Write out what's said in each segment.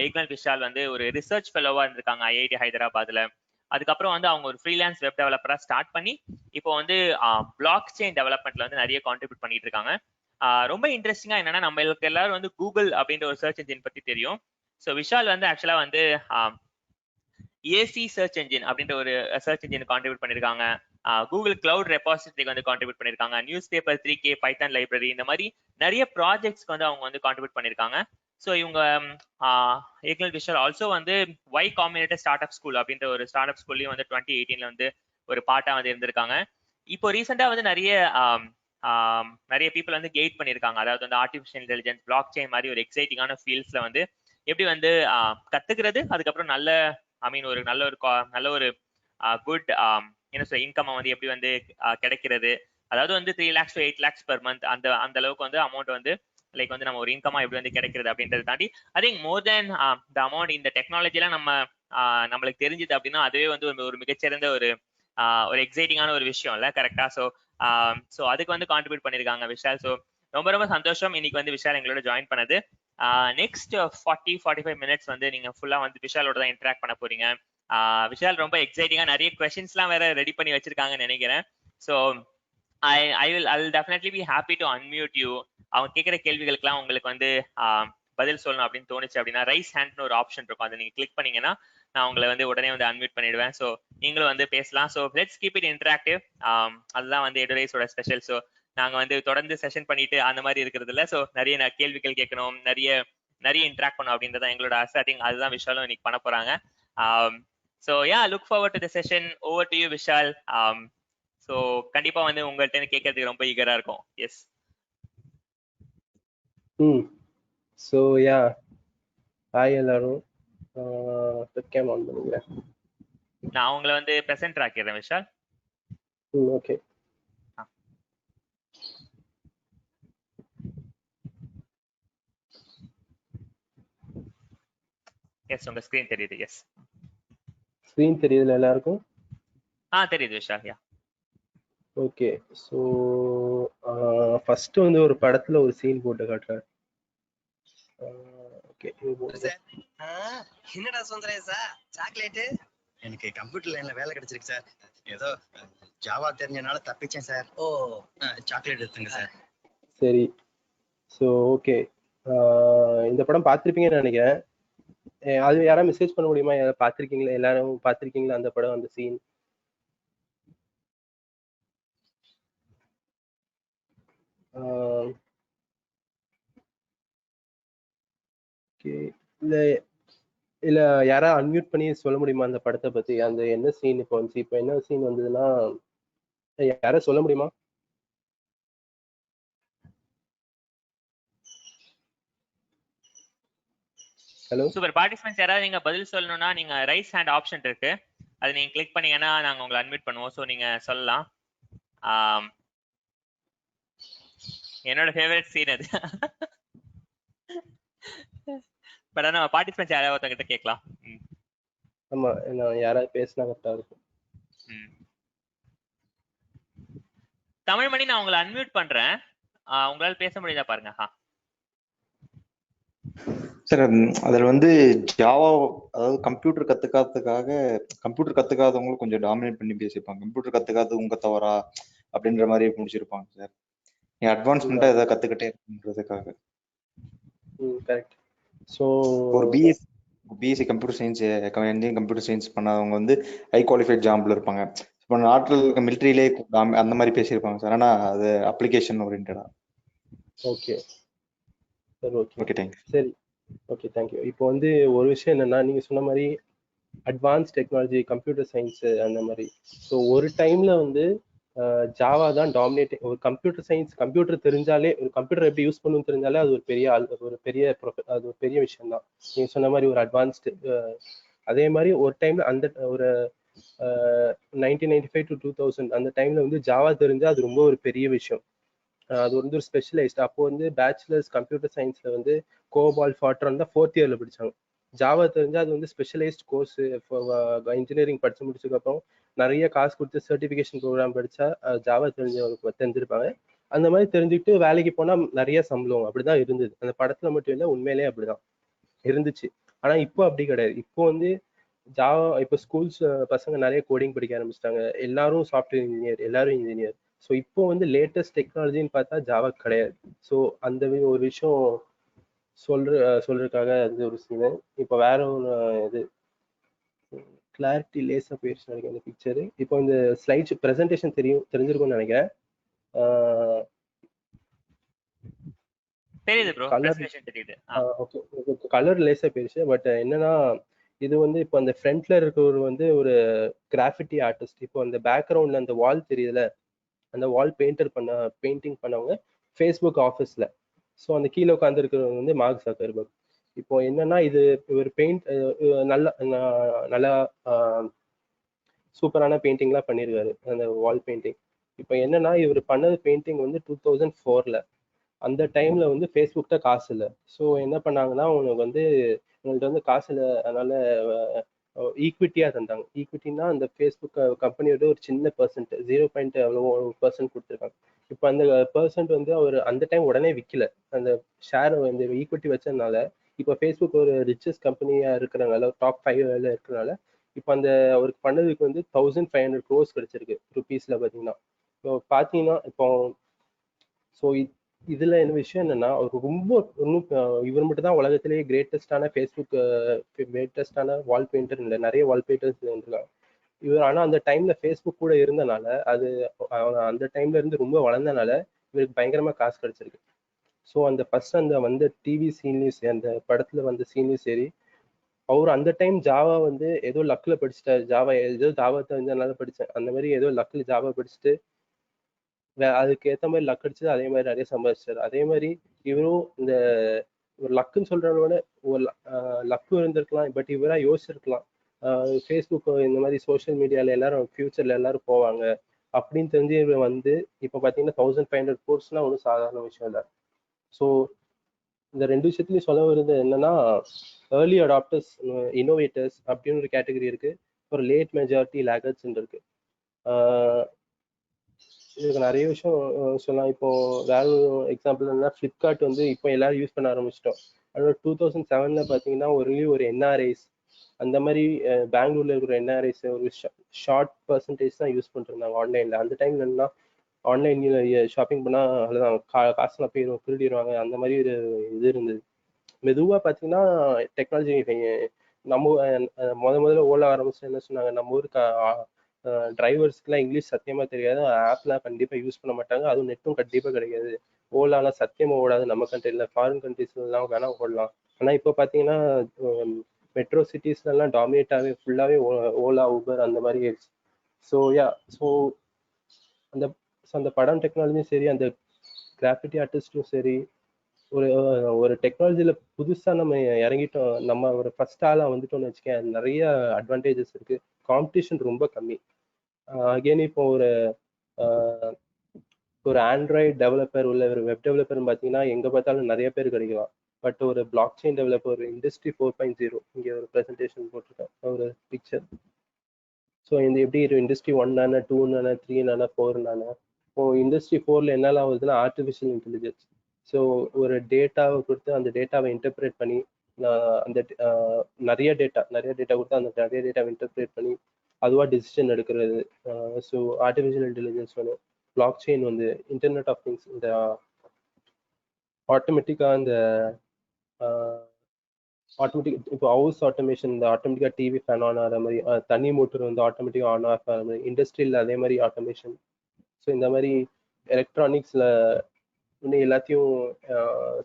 ஏக்நாத் விஷால் வந்து ஒரு ரிசர்ச் ஃபெலோவா இருந்திருக்காங்க ஐஐடி ஹைதராபாத்ல. அதுக்கப்புறம் வந்து அவங்க ஒரு ஃப்ரீலான்ஸ் வெப் டெவலப்பரா ஸ்டார்ட் பண்ணி இப்போ வந்து பிளாக் செயின் டெவலப்மெண்ட்ல வந்து நிறைய கான்ட்ரிபியூட் பண்ணிட்டு இருக்காங்க. ரொம்ப இன்ட்ரெஸ்டிங்கா என்னன்னா, நம்மளுக்கு எல்லாரும் வந்து கூகுள் அப்படின்ற ஒரு சர்ச் என்ஜின் பத்தி தெரியும். ஸோ விஷால் வந்து ஆக்சுவலா வந்து ஏசி சர்ச் என்ஜின் அப்படின்ற ஒரு சர்ச் என்ஜின் கான்ட்ரிபியூட் பண்ணிருக்காங்க. கூகுள் கிளவுட் ரெபாசிட்டரிக்கு வந்து கான்ட்ரிபியூட் பண்ணிருக்காங்க. News paper 3K, Python library, இந்த மாதிரி நிறைய ப்ராஜெக்ட்ஸ்க்கு வந்து அவங்க வந்து கான்ட்ரிபியூட் பண்ணிருக்காங்க. ஸோ இவங்க ஏக்நாத் விஷால் ஆல்சோ வந்து ஒய் காம்பினேட்டட் ஸ்டார்ட் அப் ஸ்கூல் அப்படின்ற ஒரு ஸ்டார்ட் அப் ஸ்கூல்லையும் வந்து 2018 வந்து ஒரு பார்ட்டா வந்து இருந்திருக்காங்க. இப்போ ரீசெண்டா வந்து நிறைய பீப்புள் வந்து கெயிட் பண்ணிருக்காங்க. அதாவது வந்து ஆர்டிஃபிஷியல் இன்டெலிஜென்ஸ், பிளாக் செயின் மாதிரி ஒரு எக்ஸைட்டிங்கான ஃபீல்ட்ஸ்ல வந்து எப்படி வந்து கத்துக்கிறது, அதுக்கப்புறம் ஒரு நல்ல ஒரு குட் என்ன சொல்ற இன்கம் வந்து எப்படி வந்து கிடைக்கிறது, அதாவது வந்து 3 lakhs to 8 lakhs per month அந்த அளவுக்கு வந்து அமௌண்ட் வந்து லைக் வந்து நம்ம ஒரு இன்கமா எப்படி வந்து கிடைக்கிறது அப்படின்றத தாண்டி I think more then the amount இந்த டெக்னாலஜிலாம் நம்மளுக்கு தெரிஞ்சது அப்படின்னா அதுவே வந்து ஒரு மிகச்சிறந்த ஒரு எக்ஸைட்டிங்கான ஒரு விஷயம் இல்ல, கரெக்டா? ஸோ அதுக்கு வந்து கான்ட்ரிபியூட் பண்ணிருக்காங்க விஷால். ஸோ ரொம்ப ரொம்ப சந்தோஷம் இன்னைக்கு வந்து விஷால் எங்களோட ஜாயின் பண்ணது. நெக்ஸ்ட் 45 மினிட்ஸ் வந்து நீங்க ஃபுல்லா வந்து விஷாலோட தான் இன்டராக்ட் பண்ண போறீங்க. விஷால் ரொம்ப எக்ஸைட்டிங்கா நிறைய கொஸ்டின்ஸ்லாம் வேற ரெடி பண்ணி வச்சிருக்காங்கன்னு நினைக்கிறேன். So I will definitely be happy to unmute you. அவங்க கேட்குற கேள்விகளுக்கெல்லாம் உங்களுக்கு வந்து பதில் சொல்லணும் அப்படின்னு தோணுச்சு அப்படின்னா ரைஸ் ஹேண்ட்னு ஒரு ஆப்ஷன் இருக்கும், அதை நீங்க கிளிக் பண்ணீங்கன்னா நான் உங்களை வந்து உடனே வந்து அன்மியூட் பண்ணிடுவேன். ஸோ நீங்களும் வந்து பேசலாம். So let's keep it interactive. அதுதான் வந்து எடுரைஸோட ஸ்பெஷல். ஸோ நாங்க வந்து தொடர்ந்து செஷன் பண்ணிட்டு அந்த மாதிரி இருக்கிறது இல்லை. ஸோ நிறைய கேள்விகள் கேட்கணும், நிறைய இன்டராக்ட் பண்ணணும் அப்படின்றத எங்களோட ஆசை. ஐ திங்க் அதுதான் விஷாலும் இன்னைக்கு பண்ண போறாங்க. So look forward to the session. Over to you Vishal. So கண்டிப்பா வந்து உங்கள்கிட்ட கேட்கறதுக்கு ரொம்ப ஈகரா இருக்கும். எஸ். ஸோ ஹாய் எல்லாரும். வெப்கேம் ஆன் பண்ணுங்க. நான் உங்களை வந்து பிரசன்டர் ஆக்கிடுறேன் விஷால். ஓகே. எஸ், உங்க ஸ்கிரீன் தெரியுது. எஸ், ஸ்கிரீன் தெரியுதுல எல்லாருக்கும்? தெரியுது விஷால். ஓகே. ஸோ ஃபர்ஸ்ட் வந்து ஒரு படத்துல ஒரு சீன் போட்டு காட்டுறேன். ஓகே. என்னடா சுந்தரேசா சாக்லேட்? எனக்கு கம்ப்யூட்டர் லைன்ல வேலை கிடைச்சிருக்கு சார். ஏதோ ஜாவா தெரிஞ்சனால தப்பிச்சேன் சார். ஓ, சாக்லேட் எடுத்துங்க சார். சரி. ஸோ ஓகே, இந்த படம் பார்த்துருப்பீங்கன்னு நினைக்கிறேன். அது யாராவது மெசேஜ் பண்ண முடியுமா? பார்த்துருக்கீங்களா? எல்லாரும் பார்த்துருக்கீங்களா அந்த படம், அந்த சீன்? இல்ல யாராவது அன்மியூட் பண்ணி சொல்ல முடியுமா அந்த படத்தை பத்தி? அந்த என்ன சீன் இப்போ வந்துச்சு? இப்போ என்ன சீன் வந்ததுன்னா யாராவது சொல்ல முடியுமா? Hello, super. பார்ட்டிசிபென்ட்ஸ் யாராவது நீங்க பதில் சொல்லணும்னா நீங்க ரைஸ் ஹேண்ட் ஆப்ஷன் இருக்கு, அதை நீங்க கிளிக் பண்ணீங்கன்னா நாங்க உங்களை அன்மியூட் பண்ணுவோம். ஸோ நீங்க சொல்லலாம். என்னோட ஃபேவரட் சீன் அது. பட் ஆனா பார்ட்டிசிபென்ட்ஸ் யாராவது ஒருத்தங்கிட்ட கேட்கலாம். ஆமா, நான் யாராவது பேசினா கரெக்டா இருக்கும். தமிழ்மணி, நான் உங்களை அன்மியூட் பண்றேன். உங்களால பேச முடியுதா பாருங்க. சார், அதில் வந்து ஜாவா, அதாவது கம்ப்யூட்டர் கத்துக்காதவங்களும் கொஞ்சம் டாமினேட் பண்ணி பேசியிருப்பாங்க. கம்ப்யூட்டர் கத்துக்காதது உங்க தவறா அப்படின்ற மாதிரி முடிச்சிருப்பாங்க சார். நீ அட்வான்ஸ்மெண்டா எதாவது கத்துக்கிட்டே இருக்குன்றதுக்காக. கரெக்ட். ஸோ ஒரு BSc computer science, Indian computer science பண்ணாதவங்க வந்து ஹை குவாலிஃபைட் ஜாப்ல இருப்பாங்க. இப்போ நாட்டில் இருக்க மிலிட்ரியிலே அந்த மாதிரி பேசியிருப்பாங்க சார். ஆனால் அது அப்ளிகேஷன் ஓரியன்டா. Okay sir. Okay, thanks. சரி, ஓகே, தேங்க்யூ. இப்போ வந்து ஒரு விஷயம் என்னன்னா, நீங்க சொன்ன மாதிரி அட்வான்ஸ் டெக்னாலஜி, கம்ப்யூட்டர் சயின்ஸ் அந்த மாதிரி. ஸோ ஒரு டைம்ல வந்து ஜாவா தான் டாமினேட்டிங். ஒரு கம்ப்யூட்டர் சயின்ஸ், கம்ப்யூட்டர் தெரிஞ்சாலே, ஒரு கம்ப்யூட்டர் எப்படி யூஸ் பண்ணணும்னு தெரிஞ்சாலே அது ஒரு பெரிய விஷயம் தான். நீங்க சொன்ன மாதிரி ஒரு அட்வான்ஸ்டு. அதே மாதிரி ஒரு டைம்ல அந்த ஒரு 1995 to 2000 அந்த டைம்ல வந்து ஜாவா தெரிஞ்சா அது ரொம்ப ஒரு பெரிய விஷயம். அது வந்து ஒரு ஸ்பெஷலைஸ்ட். அப்போ வந்து பேச்சுலர்ஸ் கம்ப்யூட்டர் சயின்ஸ்ல வந்து கோபால், ஃபார்ட்ரான் தான் 4th இயர்ல படிச்சாங்க. ஜாவா தெரிஞ்சா அது வந்து ஸ்பெஷலைஸ்ட் கோர்ஸ். இன்ஜினியரிங் படிச்சு முடிச்சதுக்கப்புறம் நிறைய காசு கொடுத்து சர்டிஃபிகேஷன் ப்ரோக்ராம் படிச்சா ஜாவா தெரிஞ்சிருப்பாங்க. அந்த மாதிரி தெரிஞ்சுக்கிட்டு வேலைக்கு போனா நிறைய சம்பளம், அப்படிதான் இருந்தது. அந்த படத்துல மட்டும் இல்லை, உண்மையிலேயே அப்படிதான் இருந்துச்சு. ஆனா இப்போ அப்படி கிடையாது. இப்போ வந்து ஜாவா, இப்போ ஸ்கூல்ஸ் பசங்க நிறைய கோடிங் படிக்க ஆரம்பிச்சிட்டாங்க. எல்லாரும் சாஃப்ட்வேர் இன்ஜினியர், எல்லாரும் இன்ஜினியர். ஸோ இப்போ வந்து லேட்டஸ்ட் டெக்னாலஜின்னு பார்த்தா ஜாவா கிடையாது. ஸோ அந்த ஒரு விஷயம் சொல்றதுக்காக அது ஒரு சீனு. இப்போ வேற ஒன்று இது கிளாரிட்டி லேஸா போயிடுச்சு நினைக்கிறேன் இந்த பிக்சரு. இப்போ இந்த ஸ்லைட்ஸ் ப்ரெசன்டேஷன் தெரிஞ்சிருக்கும்னு நினைக்கிறேன். தெரியுது ப்ரோ, கலர் பிரசன்டேஷன் தெரியுது. ஓகே, கலர் லேஸா போயிடுச்சு. பட் என்னன்னா இது வந்து இப்போ அந்த ஃப்ரண்ட்ல இருக்கிறவர் வந்து ஒரு கிராஃபிட்டி ஆர்டிஸ்ட். இப்போ அந்த பேக்ரவுண்ட்ல அந்த வால் தெரியுதுல, அந்த வால் பெயிண்டிங் பண்ணவங்க ஃபேஸ்புக் ஆஃபீஸ்ல. ஸோ அந்த கீழே உட்காந்து இருக்கிறவங்க வந்து மார்க் ஜக்கர்பர்க். இப்போ என்னன்னா இது ஒரு பெயிண்ட் நல்லா சூப்பரான பெயிண்டிங்லாம் பண்ணியிருக்காரு, அந்த வால் பெயிண்டிங். இப்போ என்னன்னா இவர் பண்ணது பெயிண்டிங் வந்து 2004ல. அந்த டைம்ல வந்து ஃபேஸ்புக்கிட்ட காசு இல்லை. ஸோ என்ன பண்ணாங்கன்னா உனக்கு வந்து உங்கள்கிட்ட வந்து காசு இல்லை, அதனால ஈக்விட்டியா தந்தாங்க. ஈக்விட்டின்னா அந்த ஃபேஸ்புக் கம்பெனியோட ஒரு சின்ன பர்சன்ட், 0.எவ்வளோ% கொடுத்துருக்காங்க. இப்போ அந்த பர்சன்ட் வந்து அவர் அந்த டைம் உடனே விற்கல. அந்த ஷேர் வந்து ஈக்விட்டி வச்சதுனால இப்போ ஃபேஸ்புக் ஒரு ரிச்சஸ்ட் கம்பெனியா இருக்கிறனால, டாப் 5 இருக்கிறனால இப்போ அந்த அவருக்கு பண்ணதுக்கு வந்து 1500 crores கிடைச்சிருக்கு ருபீஸ்ல பார்த்தீங்கன்னா. இப்போ பார்த்தீங்கன்னா இப்போ ஸோ இதுல என்ன விஷயம் என்னன்னா அவர் ரொம்ப இன்னும் இவர் மட்டும் தான் உலகத்திலேயே கிரேட்டஸ்டான ஃபேஸ்புக் கிரேட்டஸ்டான வால் பெயிண்டர் இல்லை, நிறைய வால் பெயிண்டர்ஸ் இருக்காங்க இவர். ஆனா அந்த டைம்ல ஃபேஸ்புக் கூட இருந்தனால அது அந்த டைம்ல இருந்து ரொம்ப வளர்ந்தனால இவருக்கு பயங்கரமா காசு கிடைச்சிருக்கு. ஸோ அந்த ஃபர்ஸ்ட் அந்த வந்த டிவி சீன்லையும் சரி, அந்த படத்துல வந்த சீன்லையும் சரி, அவர் அந்த டைம் ஜாவா வந்து ஏதோ லக்ல படிச்சுட்டாரு. ஜாவா தெரிஞ்சனால படிச்சேன், அந்த மாதிரி ஏதோ லக்ல ஜாவா படிச்சுட்டு அதுக்கு ஏற்ற மாதிரி லக் அடிச்சது, அதே மாதிரி நிறைய சம்பாதிச்சாரு. அதே மாதிரி இவரும் இந்த ஒரு லக்குன்னு சொல்றவங்க ஒரு லக்கு இருந்திருக்கலாம், பட் இவரா யோசிச்சிருக்கலாம் ஃபேஸ்புக் இந்த மாதிரி சோஷியல் மீடியால எல்லாரும் ஃபியூச்சர்ல எல்லாரும் போவாங்க அப்படின்னு தெரிஞ்சு இவர் வந்து இப்போ பார்த்தீங்கன்னா 1500 கோர்ஸ்லாம் ஒன்றும் சாதாரண விஷயம் இல்லை. ஸோ இந்த ரெண்டு விஷயத்துலையும் சொல்ல வருது என்னன்னா, ஏர்லி அடாப்டர்ஸ், இன்னோவேட்டர்ஸ் அப்படின்னு ஒரு கேட்டகரி இருக்கு, ஒரு லேட் மெஜாரிட்டி லேகர்ஸ் இருக்கு. இதுக்கு நிறைய விஷயம் சொல்லலாம். இப்போ வேற ஒரு எக்ஸாம்பிள் என்ன, ஃப்ளிப்கார்ட் வந்து இப்போ எல்லாரும் யூஸ் பண்ண ஆரம்பிச்சிட்டோம். அதோட 2007ல பார்த்தீங்கன்னா ஒரு என்ஆர்ஐஸ் அந்த மாதிரி பெங்களூர்ல இருக்கிற என்ஆர்ஐஸ் ஒரு ஷார்ட் பர்சன்டேஜ் தான் யூஸ் பண்ணிருந்தாங்க ஆன்லைன்ல. அந்த டைம்ல என்னன்னா ஆன்லைன்ல ஷாப்பிங் பண்ணா அதுதான் காசுலாம் போயிடும், திருடிடுவாங்க, அந்த மாதிரி ஒரு இது இருந்தது. மெதுவா பார்த்தீங்கன்னா டெக்னாலஜி நம்ம முதல்ல ஓல ஆரம்பிச்சு என்ன சொன்னாங்க, நம்ம ஊருக்கு டிரைவர்ஸ்க்குலாம் இங்கிலீஷ் சத்தியமா தெரியாது, ஆப்லாம் கண்டிப்பா யூஸ் பண்ண மாட்டாங்க, அதுவும் நெட்டும் கண்டிப்பா கிடைக்காது, ஓலாலாம் சத்தியமா ஓடாது நம்ம கண்ட்ரில, ஃபாரின் கண்ட்ரிஸ்லாம் வேணா ஓடலாம். ஆனா இப்போ பார்த்தீங்கன்னா மெட்ரோ சிட்டிஸ்லாம் டாமினேட்டாகவே ஃபுல்லாகவே ஓலா ஊபர் அந்த மாதிரி ஆயிடுச்சு. ஸோ ஸோ அந்த அந்த படம் டெக்னாலஜியும் சரி, அந்த கிராஃபிட்டி ஆர்டிஸ்டும் சரி, ஒரு ஒரு டெக்னாலஜில புதுசா நம்ம இறங்கிட்டோம், நம்ம ஒரு ஃபர்ஸ்ட் ஆளா வந்துட்டோம்னு வச்சுக்கேன், நிறைய அட்வான்டேஜஸ் இருக்கு. காம்படிஷன் ரொம்ப கம்மி. அகெயின் இப்போ ஒரு ஆண்ட்ராய்டு டெவலப்பர் உள்ள ஒரு வெப் டெவலப்பர்னு பார்த்தீங்கன்னா எங்க பார்த்தாலும் நிறைய பேர் கிடைக்கலாம். பட் ஒரு பிளாக் செயின் டெவலப்பர், இண்டஸ்ட்ரி 4.0, இங்கே ஒரு ப்ரெசன்டேஷன் போட்டிருக்கேன், ஒரு பிக்சர். ஸோ இந்த எப்படி இண்டஸ்ட்ரி 1 2 3 4 இப்போ இண்டஸ்ட்ரி 4ல என்னெல்லாம் வருதுன்னா ஆர்டிஃபிஷியல் இன்டெலிஜென்ஸ். ஸோ ஒரு டேட்டாவை கொடுத்து அந்த டேட்டாவை இன்டர்பிரேட் பண்ணி அந்த நிறைய டேட்டா கொடுத்து அந்த நிறைய டேட்டாவை இன்டர்பிரேட் பண்ணி அதுவாக டிசிஷன் எடுக்கிறது. ஸோ ஆர்டிஃபிஷியல் இன்டெலிஜென்ஸ் வந்து பிளாக் செயின் வந்து இன்டர்நெட் ஆஃப் திங்ஸ், இந்த ஆட்டோமேட்டிக்காக இந்த ஆட்டோமேட்டிக் இப்போ ஹவுஸ் ஆட்டோமேஷன், இந்த ஆட்டோமேட்டிக்காக டிவி ஃபேன் ஆன் ஆகிற மாதிரி, தண்ணி மோட்டர் வந்து ஆட்டோமேட்டிக்காக ஆன் ஆஃப் ஆகிற மாதிரி, இண்டஸ்ட்ரியில் அதே மாதிரி ஆட்டோமேஷன். ஸோ இந்த மாதிரி எலக்ட்ரானிக்ஸில் இன்னும் எல்லாத்தையும்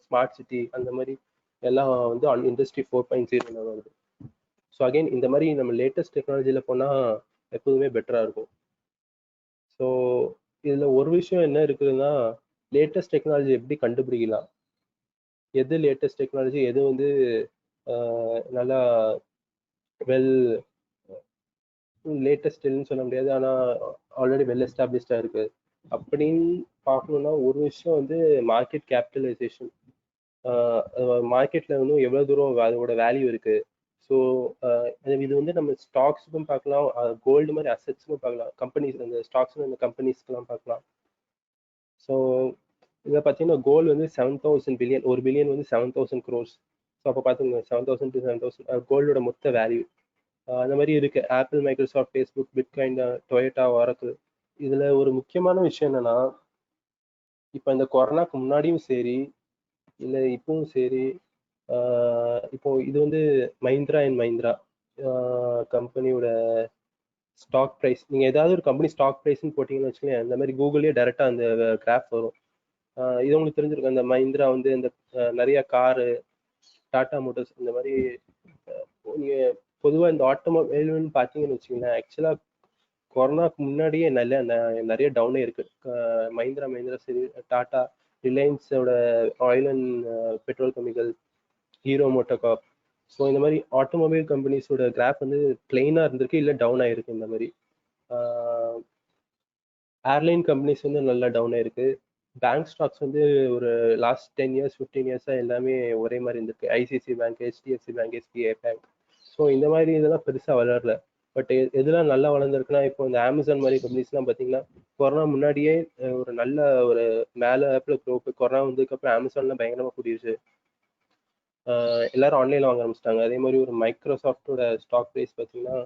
ஸ்மார்ட் சிட்டி அந்த மாதிரி எல்லாம் வந்து இண்டஸ்ட்ரி 4.0 வருது. ஸோ அகைன் இந்த மாதிரி நம்ம லேட்டஸ்ட் டெக்னாலஜியில் போனால் எப்போதுமே பெட்டராக இருக்கும். ஸோ இதில் ஒரு விஷயம் என்ன இருக்குதுன்னா, லேட்டஸ்ட் டெக்னாலஜி எப்படி கண்டுபிடிக்கலாம், எது லேட்டஸ்ட் டெக்னாலஜி, எது வந்து நல்லா வெல் லேட்டஸ்ட்னு சொல்ல முடியாது, ஆனால் ஆல்ரெடி வெல் எஸ்டாப்ளிஷ்டாக இருக்கு அப்படின்னு பார்க்கணுன்னா ஒரு விஷயம் வந்து மார்க்கெட் கேபிட்டலைசேஷன். மார்க்கெட்ல இன்னும் எவ்வளவு தூரம் அதோட வேல்யூ இருக்கு, ஸோ இது வந்து நம்ம ஸ்டாக்ஸுக்கும் பார்க்கலாம், கோல்டு மாதிரி அசெட்ஸுக்கும் பார்க்கலாம், கம்பெனிஸ் அந்த ஸ்டாக்ஸ் அந்த கம்பெனிஸ்க்கெல்லாம் பார்க்கலாம். ஸோ இதில் பார்த்தீங்கன்னா கோல்டு வந்து 7,000 பில்லியன், 1 பில்லியன் வந்து 7,000 crores. ஸோ அப்போ பார்த்துங்க 7,000 to 7,000 கோல்டோட மொத்த வேல்யூ. அந்த மாதிரி இருக்கு apple, Microsoft, Facebook, bitcoin, Toyota, Oracle. இதுல ஒரு முக்கியமான விஷயம் என்னன்னா, இப்போ இந்த கொரோனாக்கு முன்னாடியும் சரி இல்லை இப்பவும் சரி, இப்போ இது வந்து மஹிந்திரா அண்ட் மஹிந்திரா கம்பெனியோட ஸ்டாக் ப்ரைஸ். நீங்க ஏதாவது ஒரு கம்பெனி ஸ்டாக் ப்ரைஸ்ன்னு போட்டீங்கன்னு வச்சுக்கோங்க, அந்த மாதிரி கூகுள்லேயே டைரக்டா அந்த கிராஃப் வரும். இது உங்களுக்கு தெரிஞ்சிருக்கும். அந்த மஹிந்திரா வந்து இந்த நிறைய காரு, டாடா மோட்டர்ஸ் இந்த மாதிரி நீங்க பொதுவாக இந்த ஆட்டோமொபைல்னு பார்த்தீங்கன்னு வச்சுக்கோங்களேன், ஆக்சுவலா கொரோனாக்கு முன்னாடியே நிறைய டவுனே இருக்கு. மஹிந்திரா சரி, டாடா, ரிலையன்ஸோட oil and petrol chemical, Hero MotoCorp. So இந்த மாதிரி ஆட்டோமொபைல் கம்பெனிஸோட கிராஃப் வந்து பிளெயினா இருந்திருக்கு, இல்லை டவுன் ஆயிருக்கு. இந்த மாதிரி ஏர்லைன் கம்பெனிஸ் வந்து நல்லா டவுன் ஆயிருக்கு. பேங்க் ஸ்டாக்ஸ் வந்து ஒரு லாஸ்ட் 10 years 15 years எல்லாமே ஒரே மாதிரி இருந்திருக்கு. ICIC bank, HDFC bank, SBI bank. So இந்த மாதிரி இதெல்லாம் பெருசா வளரல. பட் எதெல்லாம் நல்லா வளர்ந்துருக்குன்னா, இப்போ இந்த அமேசான் மாதிரி கம்பெனிஸ்லாம் பார்த்தீங்கன்னா, கொரோனா முன்னாடியே ஒரு நல்ல ஒரு மேலே ஆப்பில் க்ரோப். கொரோனா வந்ததுக்கப்புறம் அமேசான்லாம் பயங்கரமாக கூடிருச்சு. எல்லாரும் ஆன்லைனில் வாங்க ஆரம்பிச்சிட்டாங்க. அதே மாதிரி ஒரு மைக்ரோசாஃப்டோட ஸ்டாக் ப்ரைஸ் பார்த்தீங்கன்னா,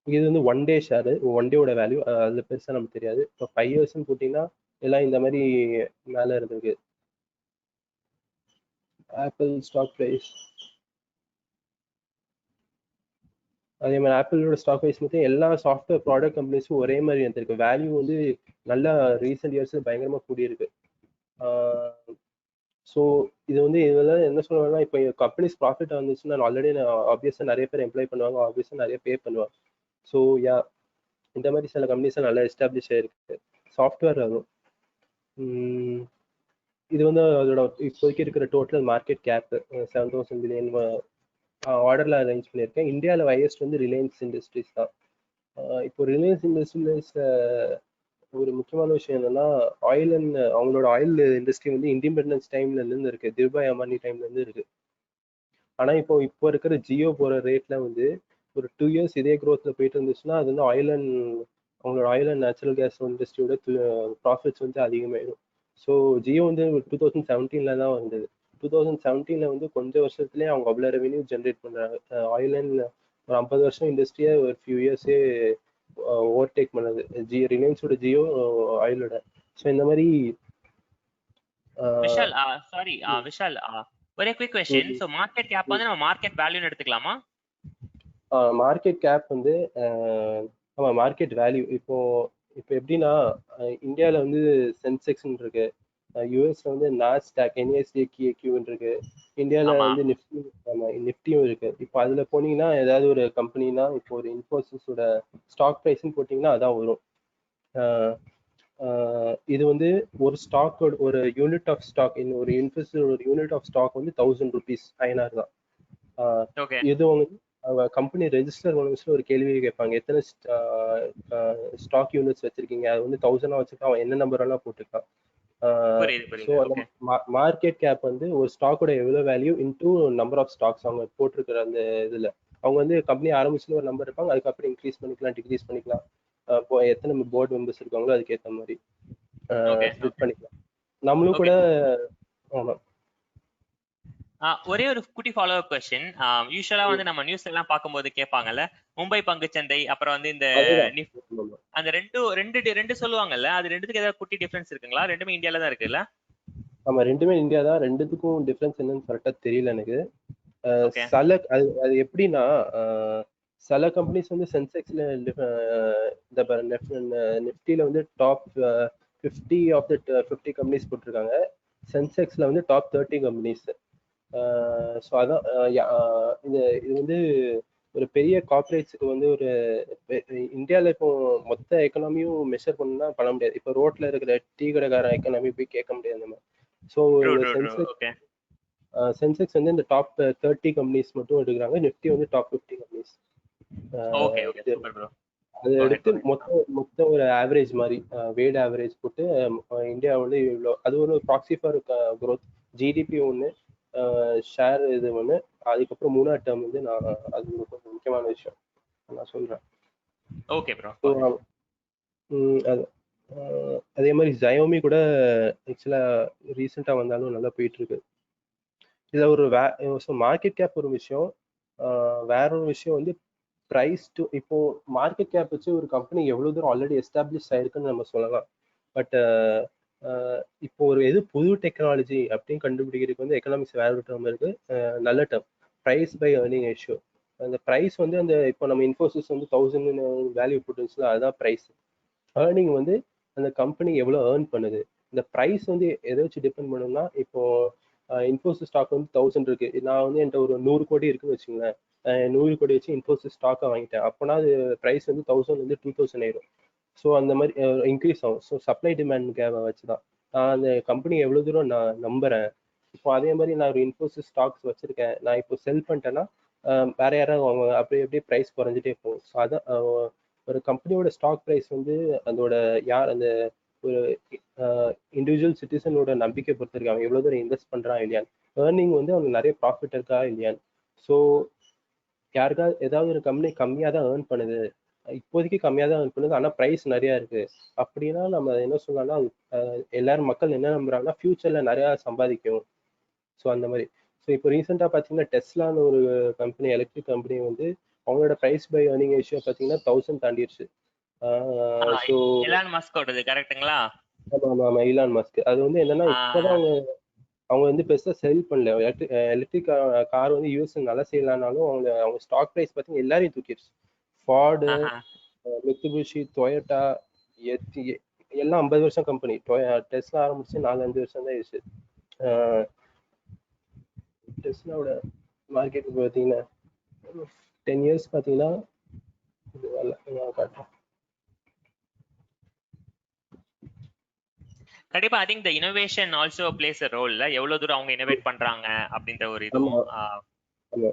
இது வந்து ஒன் டே ஷேரு, ஒன் டேவோட வேல்யூ அதில் பெருசாக நமக்கு தெரியாது. இப்போ 5 yearsன்னு போட்டிங்கன்னா எல்லாம் இந்த மாதிரி மேலே இருந்திருக்கு. ஆப்பிள் ஸ்டாக் ப்ரைஸ், அதே மாதிரி ஆப்பிளோட ஸ்டாக் ப்ரைஸ் மட்டும் எல்லா சாஃப்ட்வேர் ப்ராடக்ட் கம்பெனிஸும் ஒரே மாதிரி இருந்திருக்கு. வேல்யூ வந்து நல்லா ரீசெண்ட் இயர்ஸில் பயங்கரமாக கூடியிருக்கு. ஸோ இது வந்து இதெல்லாம் என்ன சொல்லுவாங்கன்னா, இப்போ கம்பெனிஸ் ப்ராஃபிட் வந்துச்சுன்னா ஆல்ரெடி ஆப்வியஸாக நிறைய பேர் எம்ப்ளாய் பண்ணுவாங்க, ஆப்வியஸாக நிறைய பே பண்ணுவாங்க. ஸோ இந்த மாதிரி சில கம்பெனிஸ் நல்லா எஸ்டாப்ளிஷ் ஆயிருக்கு. சாஃப்ட்வேர் ஆகும். இது வந்து அதோட இப்போதைக்கு இருக்கிற டோட்டல் மார்க்கெட் கேப் 7,000 பில்லியன் ஆர்டர்ல அரேஞ்ச் பண்ணியிருக்கேன். இந்தியாவில் ஹையஸ்ட் வந்து ரிலையன்ஸ் இண்டஸ்ட்ரீஸ் தான். இப்போ ரிலையன்ஸ் இண்டஸ்ட்ரீஸ் ஒரு முக்கியமான விஷயம் என்னன்னா, அவங்களோட ஆயில் இண்டஸ்ட்ரி வந்து இண்டிபெண்டன்ஸ் டைம்ல இருந்து இருக்கு, திருபாய் அம்பானி டைம்ல இருந்து இருக்கு. ஆனா இப்போ இருக்கிற ஜியோ போற ரேட்ல வந்து ஒரு 2 years இதே growthல போயிட்டு இருந்துச்சுன்னா, அது வந்து அவங்களோட ஆயில் அண்ட் நேச்சுரல் கேஸ் இண்டஸ்ட்ரியோட ப்ராஃபிட்ஸ் வந்து அதிகமாயிடும். ஸோ ஜியோ வந்து 2017 தான் வந்தது. 2017 வந்து கொஞ்சம் வருஷத்துலேயே அவங்க அவ்வளோ ரெவென்யூ ஜென்ரேட் பண்றாங்க. ஆயில் அண்ட் ஒரு 50 வருஷம் இண்டஸ்ட்ரியை ஒரு ஃபியூ இயர்ஸே ஓவர்டேக் பண்ணது ரிலையன்ஸோட ஜியோ ஆயிலோட. ஸோ இந்த மாதிரி விஷால், சாரி விஷால், ஒரே quick question. So market cap வந்து நம்ம மார்க்கெட் வேல்யூன்னு எடுத்துக்கலாமா? மார்க்கெட் கேப் வந்து ஆமா மார்க்கெட் வேல்யூ. இப்போ எப்படின்னா, இந்தியாவில் வந்து சென்செக்ஸ்ன்னு இருக்கு, யூஎஸ்ல வந்து நாஸ்டாக், NSDQ இருக்கு, இந்தியாவில் வந்து நிஃப்டியும் இருக்கு. இப்போ அதுல போனீங்கன்னா ஏதாவது ஒரு கம்பெனினா, இப்போ ஒரு இன்ஃபோசிஸோட ஸ்டாக் ப்ரைஸ்ன்னு போட்டிங்கன்னா அதான் வரும். இது வந்து ஒரு ஸ்டாக்கோட ஒரு யூனிட் ஆஃப் ஸ்டாக், ஒரு இன்ஃபோசிஸோட ஒரு யூனிட் ஆஃப் ஸ்டாக் வந்து 1000 rupees INR தான். இது அவங்க கம்பெனி ரெஜிஸ்டர் பண்ண ஒரு கேள்வி கேட்பாங்க, எத்தனை ஸ்டாக் யூனிட்ஸ் வச்சிருக்கீங்க, அது வந்து 1000 வச்சிருக்கா, அவன் என்ன நம்பர் எல்லாம் போட்டிருக்கான். ஸோ அந்த மார்க்கெட் கேப் வந்து ஒரு ஸ்டாக்கோட எவ்வளவு value into number of stocks அவங்க போட்டிருக்கிற அந்த இதுல. அவங்க வந்து கம்பெனி ஆரம்பிச்சுன்னு ஒரு நம்பர் இருப்பாங்க, அதுக்கப்புறம் இன்க்ரீஸ் பண்ணிக்கலாம், டிக்ரீஸ் பண்ணிக்கலாம். இப்போ எத்தனை போர்டு மெம்பர்ஸ் இருக்காங்களோ அதுக்கேற்ற மாதிரி ஸ்பிளிட் பண்ணிக்கலாம். நம்மளும் கூட. ஆமா, ஒரே ஒரு குட்டி ஃபாலோ அப் கொஸ்டின். யூசுவலா வந்து நம்ம நியூஸ் எல்லாம் பார்க்கும்போது கேட்பாங்கல்ல, மும்பை பங்குச்சந்தை அப்புறம் வந்து இந்த அந்த ரெண்டு சொல்லுவாங்கல்ல, அது ரெண்டுத்துக்கு ஏதாவது குட்டி டிஃபரன்ஸ் இருக்குங்களா? ரெண்டுமே இந்தியால தான் இருக்குல்ல? ஆமா, ரெண்டுமே இந்தியா தான். ரெண்டுத்துக்கும் டிஃபரன்ஸ் என்னன்னு கரெக்டா தெரியல எனக்கு. அது எப்படின்னா, சில கம்பெனிஸ் வந்து சென்செக்ஸ்ல நிஃப்டில வந்து டாப் 50 ஆஃப் த 50 கம்பெனிஸ் போட்டிருக்காங்க, சென்செக்ஸ்ல வந்து டாப் 30 கம்பெனிஸ். ஸோ அதான் இது வந்து ஒரு பெரிய கார்பரேட்ஸுக்கு வந்து ஒரு இந்தியாவில் இப்போ மொத்த எக்கனாமியும் மெஷர் பண்ணா பண்ண முடியாது. இப்போ ரோட்ல இருக்கிற டீ கடைக்கார எக்கனாமி போய் கேட்க முடியாது நம்ம. ஸோ சென்செக்ஸ் வந்து இந்த டாப் 30 கம்பெனிஸ் மட்டும் எடுக்கிறாங்க, நிஃப்டி வந்து டாப் 50 கம்பெனிஸ். அதை எடுத்து மொத்த ஒரு ஆவரேஜ் மாதிரி வேட் ஆவரேஜ் போட்டு இந்தியா வந்து இவ்வளோ, அது ஒரு ப்ராக்சி ஃபார் growth. ஜிடிபி ஒன்று, ஷேர் இது ஒன்று, அதுக்கப்புறம் மூணாவது டேர்ம் வந்து நான் அது ஒரு கொஞ்சம் முக்கியமான விஷயம் நான் சொல்றேன். Okay bro. அது அதே மாதிரி ஜயோமி கூட ஆக்சுவலா ரீசெண்டா வந்தாலும் நல்லா போயிட்டு இருக்கு. இதுல ஒரு மார்க்கெட் கேப் ஒரு விஷயம், வேற ஒரு விஷயம் வந்து ப்ரைஸ் டு. இப்போ மார்க்கெட் கேப் வச்சு ஒரு கம்பெனி எவ்வளவு தூரம் ஆல்ரெடி எஸ்டாப்ளிஷ் ஆயிருக்குன்னு நம்ம சொல்லலாம். பட் இப்போ ஒரு எது புது டெக்னாலஜி அப்படின்னு கண்டுபிடிக்கிறதுக்கு வந்து எக்கனாமிக்ஸ் வேற ஒரு டேர்ம் இருக்கு, நல்ல term, price by earning ratio. அந்த ப்ரைஸ் வந்து அந்த இப்போ நம்ம இன்ஃபோசிஸ் வந்து 1000 வேல்யூ போட்டுச்சுல, அதுதான் ப்ரைஸ். ஏர்னிங் வந்து அந்த கம்பெனி எவ்வளோ ஏர்ன் பண்ணுது. இந்த ப்ரைஸ் வந்து எதை வச்சு டிபெண்ட் பண்ணும்னா, இப்போ இன்ஃபோசிஸ் ஸ்டாக் வந்து 1000 இருக்கு, நான் வந்து என்கிட்ட ஒரு 100 கோடி இருக்குன்னு வச்சுங்களேன். 100 கோடி வச்சு இன்ஃபோசிஸ் ஸ்டாக்கை வாங்கிட்டேன், அப்போனா அது ப்ரைஸ் வந்து 1000 வந்து 2000 ஆயிரும். ஸோ அந்த மாதிரி இன்க்ரீஸ் ஆகும். ஸோ சப்ளை டிமாண்ட் கேவை வச்சு தான் நான் அந்த கம்பெனி எவ்வளோ தூரம் நான் நம்புறேன். இப்போ அதே மாதிரி நான் ஒரு இன்ஃபோசிஸ் ஸ்டாக்ஸ் வச்சிருக்கேன், நான் இப்போ செல் பண்ணிட்டேன்னா வேற யாராவது அவங்க அப்படி அப்படியே ப்ரைஸ் குறைஞ்சிட்டே போகும். ஸோ அதான் ஒரு கம்பெனியோட ஸ்டாக் ப்ரைஸ் வந்து அதோட யார் அந்த ஒரு இண்டிவிஜுவல் சிட்டிசனோட நம்பிக்கை பொறுத்திருக்கு, அவன் எவ்வளோ தூரம் இன்வெஸ்ட் பண்ணுறான் இல்லையான்னு. ஏர்னிங் வந்து அவனுக்கு நிறைய ப்ராஃபிட் இருக்கா இல்லையான்னு. ஸோ யாருக்காவது ஏதாவது ஒரு கம்பெனி கம்மியாக தான் ஏர்ன் பண்ணுது, இப்போதைக்கு கம்மியாக தான் ஏர்ன் பண்ணுது, ஆனால் ப்ரைஸ் நிறையா இருக்கு அப்படின்னா நம்ம என்ன சொல்லலாம்னா, எல்லாரும் மக்கள் என்ன நம்புறாங்கன்னா ஃபியூச்சர்ல நிறையா சம்பாதிக்கும். ஸோ அந்த மாதிரி. ஸோ இப்போ ரீசெண்டாக பார்த்தீங்கன்னா டெஸ்லான்னு ஒரு கம்பெனி, எலக்ட்ரிக் கம்பெனி வந்து அவங்களோட ப்ரைஸ் பை ஏர்னிங் ரேஷியோ பார்த்தீங்கன்னா 1000 தாண்டிடுச்சு. ஸோ எலான் மஸ்கோடது கரெக்ட்டுங்களா? ஆமா ஆமா, ஈலான் மஸ்க். அது வந்து என்னன்னா இப்போதான் அவங்க வந்து பெருசா செல் பண்ணல. எலக்ட்ரிக் கார் வந்து யூஎஸ் நல்லா செய்யலாம்னாலும் அவங்க ஸ்டாக் ப்ரைஸ் பார்த்தீங்கன்னா எல்லாரையும் தூக்கிடுச்சு. ஃபார்டு, மித்சுபிஷி, டொயோட்டா, எல்லாம் 50 வருஷம் கம்பெனி. டெஸ்லா ஆரம்பிச்சு 4-5 வருஷம் தான் ஆயிடுச்சு. டெஸ்லாவோட மார்க்கெட் பார்த்தீங்கன்னா 10 இயர்ஸ் பார்த்தீங்கன்னா இது வரல, நான் காட்டுறேன். கண்டிப்பா I think the innovation also plays a role. எவ்வளவு தூரம் அவங்க இனோவேட் பண்றாங்க அப்படின்ற ஒரு இதுவும். ஆமா.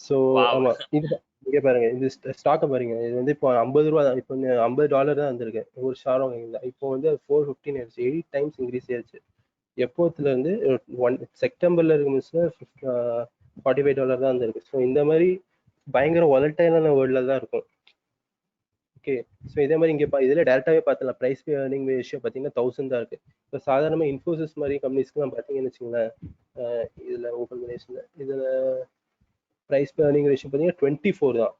ஸோ ஆமா, இது இங்கே பாருங்க, இது ஸ்டாக்கை பாருங்க, இது வந்து இப்போ 50 ரூபா தான், இப்போ $50 தான் வந்திருக்கு ஒரு ஷேர் வாங்கியிருந்தா. இப்போ வந்து 415 ஆயிடுச்சு, 8 டைம்ஸ் இன்க்ரீஸ் ஆயிடுச்சு. எப்போத்துல இருந்து செப்டம்பர்ல இருக்க மிஸ்ல $45 தான் வந்திருக்கு. ஸோ இந்த மாதிரி பயங்கர வாலட்டைலான வேர்ல்ட்ல தான் இருக்கும். ஓகே, ஸோ இதே மாதிரி இங்கே இதில் டேரெக்டாகவே பார்த்துலாம், ப்ரைஸ் பை ஏர்னிங் ரேஷியோ பார்த்தீங்கன்னா 1000 தான் இருக்கு. இப்போ சாதாரணமாக இன்ஃபோசிஸ் மாதிரி கம்பெனிஸ்க்குலாம் பார்த்தீங்கன்னு வச்சுங்களேன், இதில் ஓப்பன் பண்ணிஸ்ல இதில் ப்ரைஸ் பை ஏர்னிங் ரேஷியோ பார்த்தீங்கன்னா 24 தான்.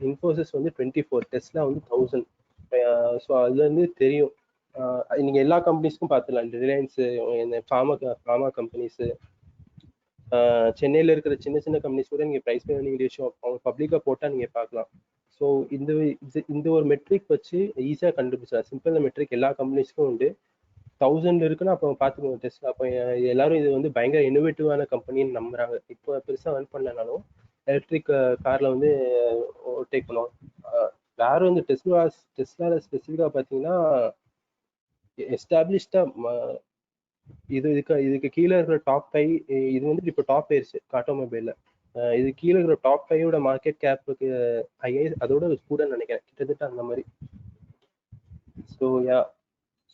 இன்ஃபோசிஸ் வந்து 24, டெஸ்லா வந்து 1000. ஸோ அதுலேருந்து தெரியும். நீங்கள் எல்லா கம்பெனிஸ்க்கும் பார்த்துலாம், ரிலையன்ஸு, இந்த ஃபார்மா கம்பெனிஸு, சென்னையில் இருக்கிற சின்ன சின்ன கம்பெனிஸ் கூட நீங்கள் ப்ரைஸ் பை ஏர்னிங் ரேஷியோ அவங்க பப்ளிக்காக போட்டால் நீங்கள் பார்க்கலாம். ஸோ இந்த ஒரு மெட்ரிக் வச்சு ஈஸியாக கண்டுபிடிச்சா, சிம்பிள் மெட்ரிக் எல்லா கம்பெனிஸ்க்கும் உண்டு. 1000 இருக்குன்னா அப்போ பார்த்துக்கோங்க டெஸ்லா. அப்போ எல்லாரும் இது வந்து பயங்கர இன்னோவேட்டிவான கம்பெனின்னு நம்புறாங்க. இப்போ பெருசாக ரன் பண்ணலனாலும் எலக்ட்ரிக் காரில் வந்து ஓவர்டேக் பண்ணுவோம். வேற வந்து டெஸ்லாவில் ஸ்பெசிஃபிக்காக பார்த்தீங்கன்னா எஸ்டாப்ளிஷ்டாக இதுக்கு கீழே இருக்கிற டாப் 5, இது வந்து இப்போ டாப் ஆயிருச்சு ஆட்டோமொபைலில். இது கீழே இருக்கிற டாப் 5 மார்க்கெட் கேப்புக்கு அதோட கூட நினைக்கிறேன் கிட்டத்தட்ட அந்த மாதிரி. ஸோ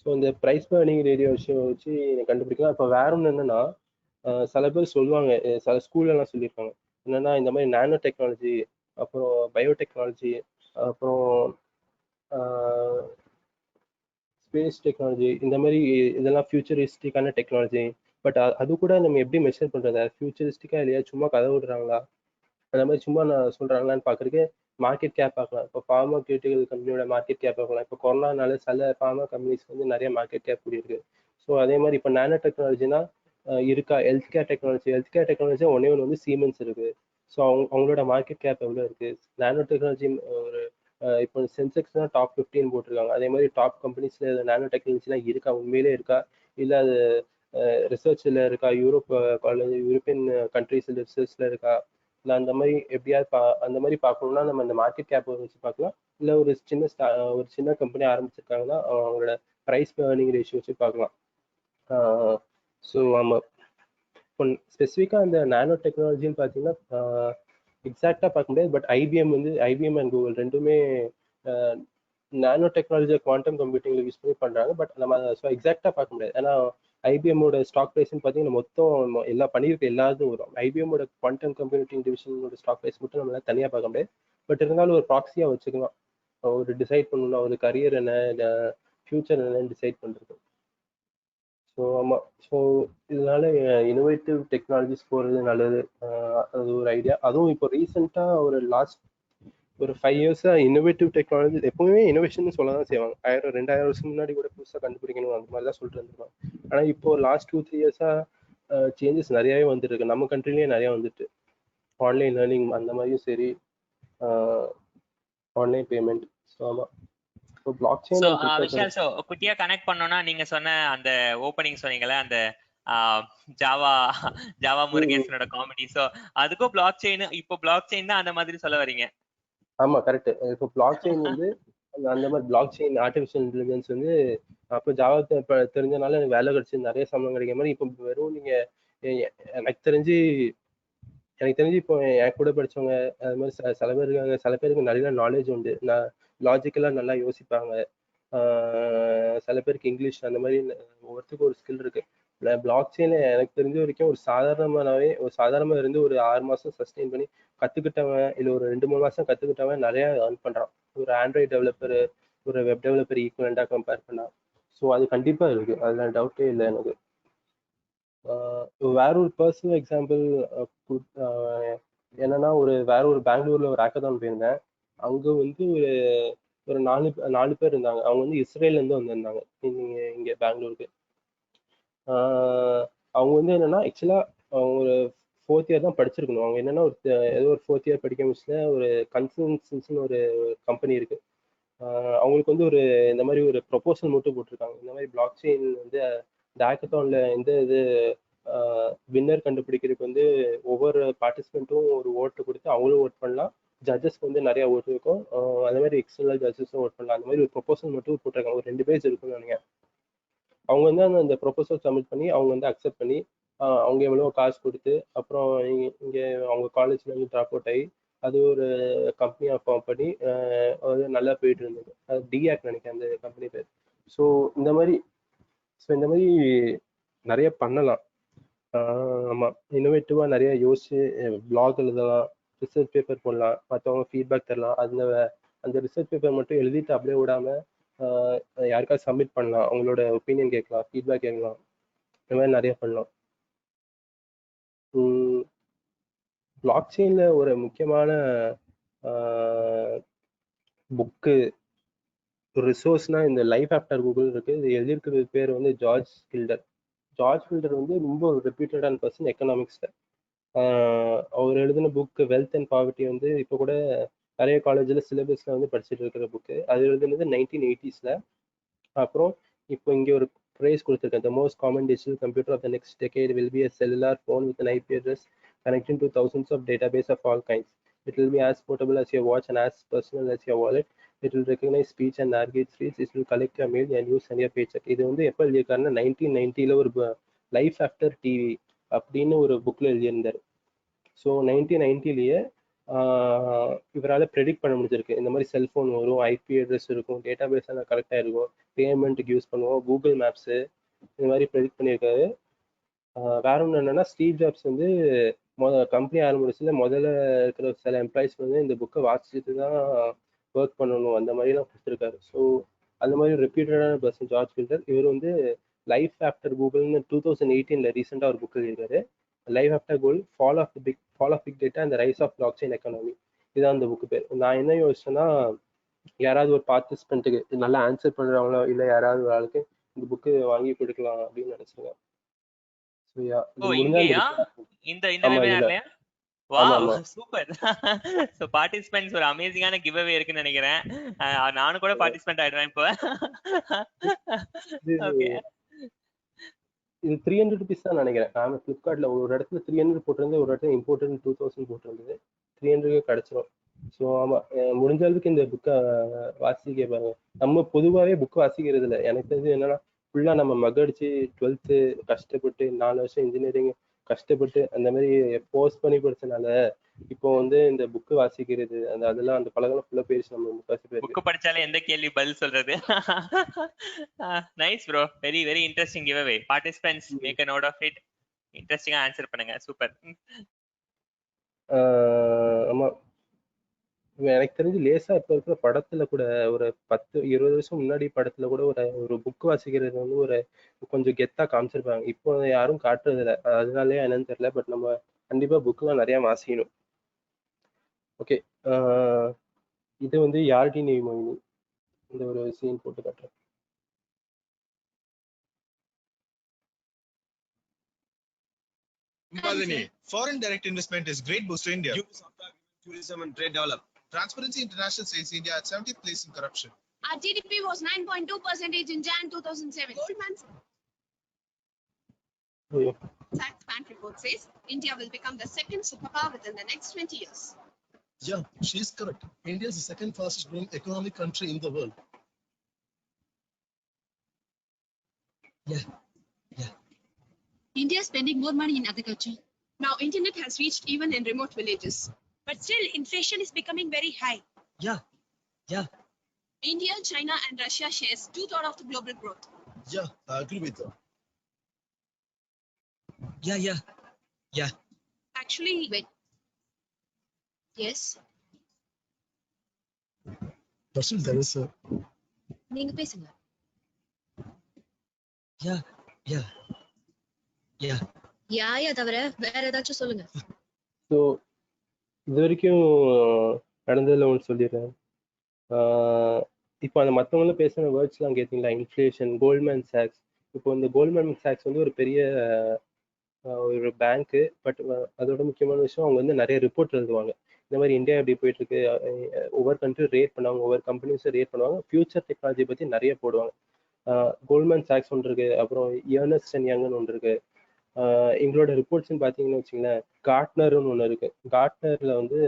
ஸோ இந்த ப்ரைஸ் பை ஏர்னிங் ரேஷியோ வச்சு கண்டுபிடிக்கலாம். இப்போ வேற ஒன்று என்னன்னா, சில பேர் சொல்லுவாங்க, சில ஸ்கூல்லலாம் சொல்லியிருக்காங்க என்னன்னா, இந்த மாதிரி நானோ டெக்னாலஜி, அப்புறம் பயோடெக்னாலஜி, அப்புறம் ஸ்பேஸ் டெக்னாலஜி, இந்த மாதிரி இதெல்லாம் ஃபியூச்சரிஸ்டிக்கான டெக்னாலஜி. பட் அது கூட நம்ம எப்படி மெஷர் பண்ணுறது, ஃபியூச்சரிஸ்டிக்கா இல்லையா சும்மா கதை விடுறாங்களா, அந்த மாதிரி சும்மா நான் சொல்கிறாங்களான்னு பார்க்குறதுக்கு மார்க்கெட் கேப் பார்க்கலாம். இப்போ ஃபார்மாக்யூட்டிக்கல் கம்பெனியோட மார்க்கெட் கேப் பார்க்கலாம். இப்போ கொரோனானால சில ஃபார்மா கம்பெனிஸ் வந்து நிறைய மார்க்கெட் கேப் கூடியிருக்கு. ஸோ அதே மாதிரி இப்போ நானோ டெக்னாலஜினா இருக்கா, ஹெல்த் கேர் டெக்னாலஜி ஒன்னே ஒன்று வந்து சீமென்ஸ் இருக்கு. ஸோ அவங்களோட மார்க்கெட் கேப் எவ்வளோ இருக்கு. நானோ டெக்னாலஜி ஒரு இப்போ சென்செக்ஸ் தான் டாப் 15 போட்டிருக்காங்க. அதே மாதிரி டாப் கம்பெனிஸ்ல நானோ டெக்னாலஜிலாம் இருக்கா, உண்மையிலே இருக்கா, இல்லை அது ரிசர்ச்சில் இருக்கா, யூரோப்பியன் கண்ட்ரீஸில் ரிசர்ச்சில் இருக்கா, இல்லை அந்த மாதிரி எப்படியாவது அந்த மாதிரி பார்க்கணும்னா நம்ம இந்த மார்க்கெட் கேப் வச்சு பார்க்கலாம். இல்லை ஒரு சின்ன கம்பெனி ஆரம்பிச்சிருக்காங்கன்னா அவங்களோட ப்ரைஸ் பை ஏர்னிங் ரேஷியோ வச்சு பார்க்கலாம். ஸோ ஆமாம், இப்போ ஸ்பெசிஃபிக்காக இந்த நானோ டெக்னாலஜின்னு பார்த்தீங்கன்னா எக்ஸாக்டாக பார்க்க முடியாது. பட் ஐபிஎம் அண்ட் கூகுள் ரெண்டுமே நானோ டெக்னாலஜியை குவாண்டம் கம்ப்யூட்டிங்ல யூஸ் பண்ணி பண்றாங்க. பட் நம்ம ஸோ எக்ஸாக்டா பார்க்க முடியாது. ஏன்னா ஐபிஎம்மோட ஸ்டாக் ப்ரைஸ்ன்னு பார்த்தீங்கன்னா மொத்தம் எல்லா பண்ணியிருக்க எல்லாத்தும் வரும். ஐபிஎம்மோட குவாண்டம் கம்ப்யூட்டிங் டிவிஷனோட ஸ்டாக் ப்ரைஸ் மட்டும் நம்மளால தனியாக பார்க்க முடியாது. பட் இருந்தாலும் ஒரு ப்ராக்ஸியாக வச்சுக்கலாம். ஒரு டிசைட் பண்ணணும்னா ஒரு கரியர் என்ன, ஃபியூச்சர் என்னன்னு டிசைட் பண்ணுறது. ஸோ ஆமாம். ஸோ இதனால இனோவேட்டிவ் டெக்னாலஜிஸ் போகிறது நல்லது. அது ஒரு ஐடியா. அதுவும் இப்போ ரீசெண்டாக ஒரு லாஸ்ட் ஒரு 5 இயர்ஸா இன்னோவேட்டிவ் டெக்னாலஜி எப்பவுமே இனோவேஷன் சொல்ல தான் செய்வாங்க. 1000-2000 வருஷம் முன்னாடி கூட புதுசாக கண்டுபிடிக்கணும் அந்த மாதிரி தான் சொல்லிட்டு இருந்திருப்பாங்க. ஆனால் இப்போ லாஸ்ட் 2-3 இயர்ஸா சேஞ்சஸ் நிறையாவே வந்துட்டு இருக்கு. நம்ம கண்ட்ரிலேயே நிறையா வந்துட்டு ஆன்லைன் லேர்னிங் அந்த மாதிரியும் சரி, ஆன்லைன் பேமெண்ட். ஸோ ஆமாம். So block chain Vishal, so குட்டியா கனெக்ட் பண்ணோம்னா நீங்க சொன்ன அந்த ஓப்பனிங் சொன்னீங்கல்ல, அந்த ஜாவா முருகேசனோட காமெடி. ஸோ அதுக்கும் பிளாக் செயின், இப்போ பிளாக் செயின் தான் அந்த மாதிரி சொல்ல வரீங்க? ஆமா கரெக்ட். இப்போ பிளாக் செயின் வந்து அந்த மாதிரி பிளாக் செயின் ஆர்டிஃபிஷியல் இன்டெலிஜென்ஸ் வந்து அப்போ ஜாவா தெரிஞ்சனால எனக்கு வேலை கிடைச்சி நிறைய சம்பளம் கிடைக்கிற மாதிரி. இப்போ வெறும் நீங்க எனக்கு தெரிஞ்சு இப்போ என் கூட படிச்சவங்க அது மாதிரி சில பேர் இருக்காங்க. சில பேருக்கு நிறைய நாலேஜ் உண்டு, நான் லாஜிக்கலா நல்லா யோசிப்பாங்க. சில பேருக்கு இங்கிலீஷ் அந்த மாதிரி ஒவ்வொருத்துக்கும் ஒரு ஸ்கில் இருக்கு. பிளாக் செயின்ல எனக்கு தெரிஞ்ச வரைக்கும் ஒரு சாதாரணமா இருந்து ஒரு 6 மாசம் சஸ்டெயின் பண்ணி கத்துக்கிட்டவன், இல்ல ஒரு 2-3 மாசம் கத்துக்கிட்டவன் நிறைய earn பண்றான். ஒரு ஆண்ட்ராய்டு டெவலப்பர் ஒரு வெப் டெவலப்பர் ஈக்குவலண்டா கம்பேர் பண்ணா. ஸோ அது கண்டிப்பா இருக்கு, அதுல டவுட்டே இல்லை எனக்கு. வேற ஒரு பர்சனல் எக்ஸாம்பிள் என்னன்னா, வேற ஒரு பெங்களூர்ல ஒரு ஹேக்கத்தான் போயிருந்தேன். அங்க வந்து ஒரு 4 பேர் இருந்தாங்க. அவங்க வந்து இஸ்ரேல்ல இருந்து வந்திருந்தாங்க இங்க பெங்களூருக்கு. அவங்க வந்து என்னன்னா ஆக்சுவலா அவங்க ஒரு 4th இயர் தான் படிச்சிருக்கணும். அவங்க என்னன்னா ஏதோ ஒரு 4th இயர் படிக்க முடிச்சுல ஒரு கன்சல்டன்சின்னு ஒரு கம்பெனி இருக்கு. அவங்களுக்கு வந்து இந்த மாதிரி ஒரு ப்ரொபோசல் மட்டும் போட்டிருக்காங்க. இந்த மாதிரி பிளாக் செயின் வந்து இந்த ஹேக்கத்தான்ல இது வின்னர் கண்டுபிடிக்கிறதுக்கு வந்து ஒவ்வொரு பார்ட்டிசிபெண்ட்டும் ஒரு ஓட்டு கொடுத்து அவங்களும் ஓட் பண்ணலாம். ஜட்ஜஸ்க்கு வந்து நிறைய ஓட்டு இருக்கும். அந்த மாதிரி எக்ஸ்டர்னல் ஜட்ஜஸும் ஓட் பண்ணலாம். அந்த மாதிரி ஒரு ப்ரொபோசல் மட்டும் போட்டிருக்காங்க. ஒரு 2 பேஜ் இருக்குன்னு நினைக்கிறேன். அவங்க வந்து அந்த ப்ரொபோசல் சப்மிட் பண்ணி அவங்க வந்து அக்செப்ட் பண்ணி அவங்க எவ்வளோ காசு கொடுத்து அப்புறம் இங்கே அவங்க காலேஜ்ல இருந்து ட்ராப் அவுட் ஆகி அது ஒரு கம்பெனியாக ஃபார்ம் பண்ணி அது நல்லா போயிட்டு இருந்தது. அது டிஆக் நினைக்கிறேன் அந்த கம்பெனி பேர். ஸோ இந்த மாதிரி நிறைய பண்ணலாம். ஆமாம், இன்னோவேட்டிவாக நிறைய யோசிச்சு பிளாக் எழுதலாம், ரிசர்ச் பேப்பர் போடலாம், மற்றவங்க ஃபீட்பேக் தரலாம். அந்த ரிசர்ச் பேப்பர் மட்டும் எழுதிட்டு அப்படியே விடாம யாருக்காவது சப்மிட் பண்ணலாம், அவங்களோட ஒப்பீனியன் கேட்கலாம், ஃபீட்பேக் கேட்கலாம். இந்த மாதிரி நிறைய பண்ணலாம். பிளாக் செயின்ல ஒரு முக்கியமான புக்கு ரிசோர்ஸ்னா இந்த லைஃப் ஆஃப்டர் கூகுள் இருக்கு. இது எழுதியிருக்கிறது பேர் வந்து ஜார்ஜ் ஃபில்டர் வந்து ரொம்ப ஒரு ரெப்யூட்டடான பர்சன் எக்கனாமிக்ஸ்ல. அவர் எழுதின புக் வெல்த் அண்ட் பாவர்ட்டி வந்து இப்போ கூட நிறைய காலேஜில் சிலபஸ்ல வந்து படிச்சுட்டு இருக்கிற புக்கு. அது எழுதுனது 1980s. அப்புறம் இப்போ இங்கே ஒரு ப்ரைஸ் கொடுத்துருக்கேன். The most common digital computer of the next decade will be a cellular phone with an IP address connecting to thousands of database of all kinds. It will be as portable as your watch and as personal as your wallet. It will recognize speech and navigate streets. It will collect your mail and use your paycheck. இது வந்து எப்போ எழுதியிருக்காருன்னா 1990 ஒரு life after TV அப்படின்னு ஒரு புக்ல எழுதியிருந்தார். So 1990 இவரால் predict பண்ண முடிஞ்சிருக்கு. இந்த மாதிரி செல்ஃபோன் வரும், ஐபி அட்ரஸ் இருக்கும், டேட்டா பேஸ் எல்லாம் கரெக்டாக இருக்கும், பேமெண்ட்டுக்கு யூஸ் பண்ணுவோம், கூகுள் மேப்ஸு இந்த மாதிரி ப்ரெடிக்ட் பண்ணியிருக்காரு. வேற ஒன்று என்னன்னா, ஸ்டீவ் ஜாப்ஸ் வந்து கம்பெனி ஆரம்பிச்சுல முதல்ல இருக்கிற சில எம்ப்ளாயிஸ் வந்து இந்த புக்கை வாசிச்சுட்டு தான் ஒர்க் பண்ணணும் அந்த மாதிரிலாம் கொடுத்துருக்காரு. ஸோ அந்த மாதிரி ரெப்யூட்டடான பர்சன் ஜார்ஜ் ஃபில்டர். இவர் வந்து லைஃப் ஆஃப்டர் கூகுள்னு 2018 ரீசெண்டாக ஒரு புக் எழுதியிருக்காரு. Life after Google, fall of big data and rise of blockchain economy. இதான் அந்த புக்கு பேர். நான் என்ன யோசிச்சேன்னா, யாராவது ஒரு பார்ட்டிசிபென்ட்டுக்கு நல்லா ஆன்சர் பண்ணுறவங்களோ இல்லை யாராவது ஒரு ஆளுக்கு இந்த புக்கு வாங்கி கொடுக்கலாம் அப்படின்னு நினைச்சிருக்கேன். சூப்பர். சோ பார்ட்டிசிபென்ட்ஸ் ஒரு அமேசிங்கான கிவ் அவே இருக்குன்னு நினைக்கிறேன். நானும் கூட பார்ட்டிசிபென்ட் ஆயிடுவேன் இப்போ. ஓகே, இது 300 rupees தான் நினைக்கிறேன். நான் ஃபிளிப்கார்ட்ல ஒரு இடத்துல 300 போட்டிருந்தது, ஒரு இடத்துல இம்போர்ட்டட் 2000 போட்டிருந்தது. 300 கிடைச்சிரும். ஸோ ஆமா, முடிஞ்ச அளவுக்கு இந்த புக்கை வாசிக்க பாருங்க. நம்ம பொதுவாகவே புக் வாசிக்கிறது இல்லை. எனக்கு தெரிஞ்சு என்னன்னா, ஃபுல்லா நம்ம மகடிச்சு 12th கஷ்டப்பட்டு 4 வருஷம் இன்ஜினியரிங் கஷ்டப்பட்டு அந்த மாதிரி போஸ்ட் பண்ணி படிச்சனால இப்போ வந்து இந்த புக்கு வாசிக்கிறது அதெல்லாம் அந்த பழக்கம் ஃபுல்லா போயிருச்சு நம்ம முக்காசி பேருக்கு. புக் படிச்சாலே எந்த கேள்வி பதில் சொல்றது. Nice bro, very very interesting give away. Participants make a note of it. இன்ட்ரெஸ்டிங்கா ஆன்சர் பண்ணுங்க, சூப்பர். ஆமா, எனக்கு தெரிஞ்சு லேசா இப்ப இருக்கிற படத்துல கூட ஒரு 10-20 வருஷம் முன்னாடி படத்துல கூட ஒரு புக் வாசிக்கிறது வந்து ஒரு கொஞ்சம் கெத்தா காமிச்சிருப்பாங்க. இப்போ யாரும் காட்டுறது இல்ல. அதனாலயே என்னன்னு தெரியல. பட் நம்ம கண்டிப்பா புக்லாம் நிறைய வாசிக்கணும். ஓகே, இது வந்து யார்டி நீ மொழினி இந்த ஒரு சீன் போட்டு காட்டுறேன். Malini, foreign direct investment is great boost to India. Tourism and trade develop. Transparency International says India at 70th place in corruption. Our GDP was 9.2% in Jan 2007. Goldman Sachs Bank report says India will become the second superpower within the next 20 years. Yeah, she is correct. India is the second fastest growing economic country in the world. Yeah. India is spending more money in agriculture. Now internet has reached even in remote villages. But still, inflation is becoming very high. Yeah. India, China and Russia shares 2/3 of the global growth. Yeah, I agree with that. Yeah. Actually, wait. Yes. But still there is a... நீங்க பேசுங்க. Yeah. யாயா தவிர வேற ஏதாச்சும் சொல்லுங்க. So இது வரைக்கும் நடந்ததில் ஒன்று சொல்லிடுறேன். இப்போ அந்த மற்றவங்களும் பேசுகிற வேர்ட்ஸ்லாம் கேட்டிங்களா? Inflation, Goldman socks. இப்போ இந்த கோல்ட்மேன் சாக்ஸ் வந்து ஒரு பெரிய ஒரு பேங்க்கு. பட் அதோட முக்கியமான விஷயம், அவங்க வந்து நிறைய ரிப்போர்ட் எழுதுவாங்க. இந்த மாதிரி இந்தியா எப்படி போயிட்டு இருக்கு, ஒவ்வொரு கண்ட்ரி ரேட் பண்ணுவாங்க, ஒவ்வொரு கம்பெனிஸும் ரேட் பண்ணுவாங்க, ஃபியூச்சர் டெக்னாலஜி பற்றி நிறைய போடுவாங்க. கோல்ட்மேன் சாக்ஸ் ஒன்று இருக்கு, அப்புறம் எர்னஸ்ட் அண்ட் யங்னு ஒன்று இருக்கு. எங்களோட ரிப்போர்ட்ஸ்ன்னு பார்த்தீங்கன்னு வச்சுங்களேன், கார்ட்னர்னு ஒன்று இருக்கு. கார்ட்னர்ல வந்து